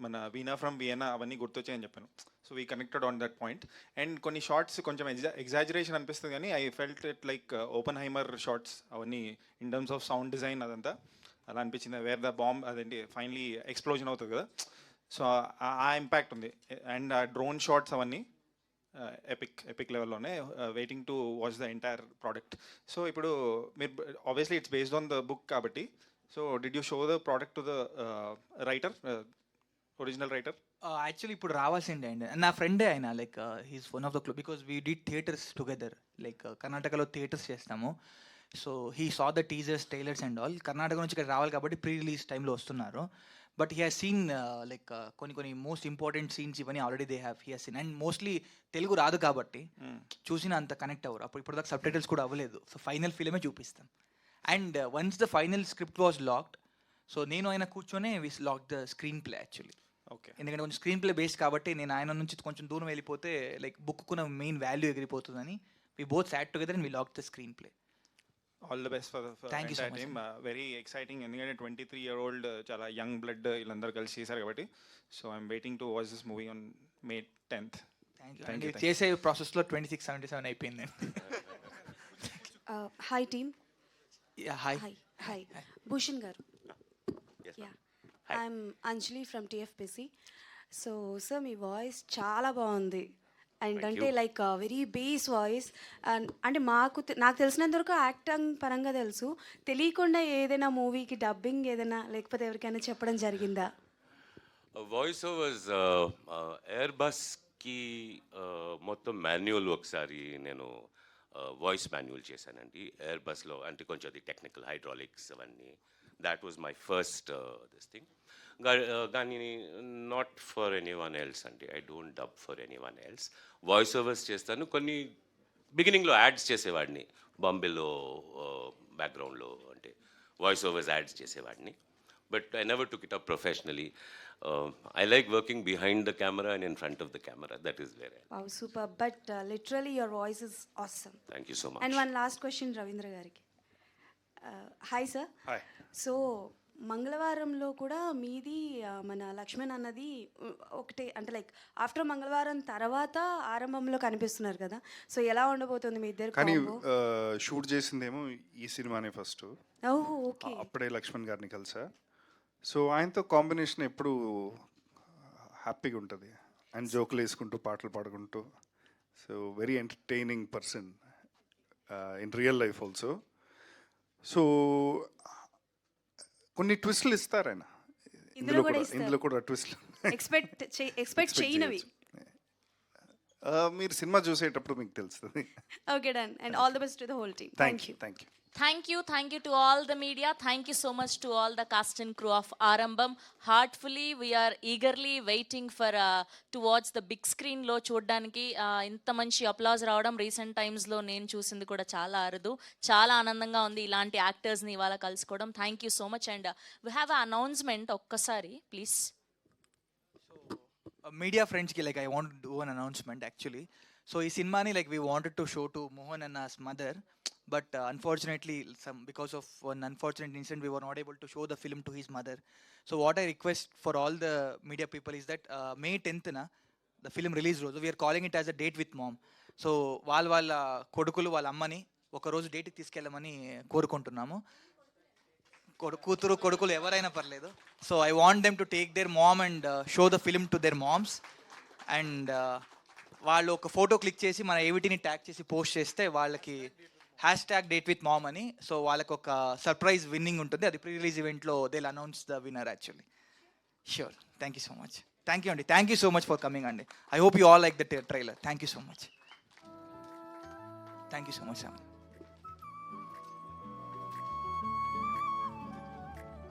మన వీణా ఫ్రమ్ వియన్నా అవన్నీ గుర్తొచ్చాయని చెప్పాను. So we connected on that point. And కొన్ని షార్ట్స్ కొంచెం ఎగ్జాజరేషన్ అనిపిస్తుంది, కానీ I felt it like Oppenheimer shots అవన్నీ in terms of sound design అదంతా. అలా అనిపించింది. వేర్ ద బాంబ్ అదేంటి ఫైనలీ ఎక్స్ప్లోజన్ అవుతుంది కదా, సో ఆ ఇంపాక్ట్ ఉంది. అండ్ ఆ డ్రోన్ షాట్స్ అవన్నీ ఎపిక్ లెవెల్లోనే. Waiting to watch the entire product. So ఇప్పుడు మీరు obviously it's based on the book కాబట్టి, so did you show the product to the writer, original writer? Actually ఇప్పుడు రావాల్సిందే అండి. నా ఫ్రెండే ఆయన, like he's one of the club because we did theatres together, like కర్ణాటకలో థియేటర్స్ చేస్తాము. So he saw the teasers, trailers and all. Karnataka నుంచి ఇక్కడ రావాలి కాబట్టి ప్రీ రిలీజ్ టైంలో వస్తున్నారు. But he has seen like కొన్ని మోస్ట్ ఇంపార్టెంట్ సీన్స్ ఇవన్నీ already they have he has seen. And mostly Telugu రాదు కాబట్టి చూసిన అంత కనెక్ట్ అవ్వరు. ఇప్పుడు దాకా సబ్ టైటిల్స్ కూడా అవ్వలేదు. సో ఫైనల్ ఫిల్మే చూపిస్తాం. And once the final script was locked, so నేను ఆయన కూర్చొనే we lock the screen play actually. Okay. ఎందుకంటే కొంచెం స్క్రీన్ ప్లే బేస్డ్ కాబట్టి నేను ఆయన నుంచి కొంచెం దూరం వెళ్ళిపోతే లైక్ బుక్కున్న మెయిన్ వాల్యూ ఎగిరిపోతుందని we both sat together and we lock the screen play. All the best for Thank you so much, time. Very exciting, ఎందుకంటే 23-year-old చాలా యంగ్ బ్లడ్ వీళ్ళందరూ కలిసి చేశారు కాబట్టి. So I'm waiting to watch this movie on May 10th. Thank you. చేసే ప్రాసెస్లో 2677 అయిపోయింది. Hi team. Hi. Hi Bhushan garu. Yeah, I'm Anjali from TFPC. So sir మీ వాయిస్ చాలా బాగుంది. అండ్ అంటే లైక్ వెరీ బేస్ వాయిస్. అంటే నాకు తెలిసినంత వరకు యాక్టింగ్ పరంగా తెలుసు, తెలియకుండా ఏదైనా మూవీకి డబ్బింగ్ ఏదైనా లేకపోతే ఎవరికైనా చెప్పడం జరిగిందా? వాయిస్ ఓవర్స్ ఎయిర్ బస్కి మొత్తం మాన్యువల్ ఒకసారి నేను వాయిస్ మాన్యువల్ చేశానండి ఎయిర్ బస్లో. అంటే కొంచెం అది టెక్నికల్ హైడ్రాలిక్స్ అవన్నీ. That was my first this thing. కానీ not for anyone else అండి. I don't dub for anyone else. Voice overs చేస్తాను. కొన్ని బిగినింగ్లో యాడ్స్ చేసేవాడిని బాంబేలో, బ్యాక్గ్రౌండ్లో అంటే వాయిస్ ఓవర్స్ యాడ్స్ చేసేవాడిని. But I never took it up professionally. I like working behind the camera and in front of the camera. That is where I am. Wow, super. But literally your voice is awesome. Thank you so much. And one last question Ravindra gariki. Hi sir. Hi. So మంగళవారంలో కూడా మీది మన లక్ష్మణ్ అన్నది ఒకటే, అంటే like after మంగళవారం తర్వాత ఆరంభంలో కనిపిస్తున్నారు కదా, సో ఎలా ఉండబోతుంది మీ ఇద్దరు? కానీ షూట్ చేసిందేమో ఈ సినిమానే ఫస్ట్. ఓహ్ ఓకే. అప్పుడే లక్ష్మణ్ గారిని కలిసా. సో ఆయనతో కాంబినేషన్ ఎప్పుడు హ్యాపీగా ఉంటుంది. ఆయన జోకులు వేసుకుంటూ పాటలు పాడుకుంటూ. So very entertaining person in real life also. So కొన్ని ట్విస్ట్లు ఇస్తారు ఆయన ఇందులో కూడా ట్విస్ట్లు ఎక్స్పెక్ట్ చేయనవి మీరు సినిమా చూసేటప్పుడు మీకు తెలుస్తుంది. Okay done. And all the best to the whole team. Thank you. Thank you to all the media. Thank you so much to all the cast and crew of Arambam. Heartfully, we are eagerly waiting for to watch the big screen lo చూడడానికి. ఇంత మంచి applause రావడం recent టైమ్స్లో నేను చూసింది కూడా చాలా అరుదు. చాలా ఆనందంగా ఉంది ఇలాంటి యాక్టర్స్ని ఇవాళ కలుసుకోవడం. Thank you so much. And we have a announcement, ఒక్కసారి ప్లీజ్. మీడియా ఫ్రెండ్స్కి like I want do an announcement actually. So ఈ సినిమాని like we wanted to show to Mohan and his mother. But unfortunately, because of one unfortunate incident, we were not able to show the film to his mother. So what I request for all the media people is that May 10th, the film release roju, we are calling it as a date with mom. So వాళ్ళ కొడుకులు వాళ్ళ అమ్మని ఒకరోజు డేట్కి తీసుకెళ్ళమని కోరుకుంటున్నాము. కూతురు కొడుకులు ఎవరైనా పర్లేదు. So I want them to take their mom and show the film to their moms. అండ్ వాళ్ళు ఒక ఫోటో క్లిక్ చేసి మన ఏవిటీని ట్యాగ్ చేసి పోస్ట్ చేస్తే వాళ్ళకి #datewithmom అని, సో వాళ్ళకి ఒక సర్ప్రైజ్ విన్నింగ్ ఉంటుంది. అది ప్రీ రిలీజ్ ఈవెంట్లో they will announce the winner actually. Sure. Thank you so much. Thank you అండి. Thank you so much for coming అండి. I hope you all like the trailer. Thank you so much. Thank you so much.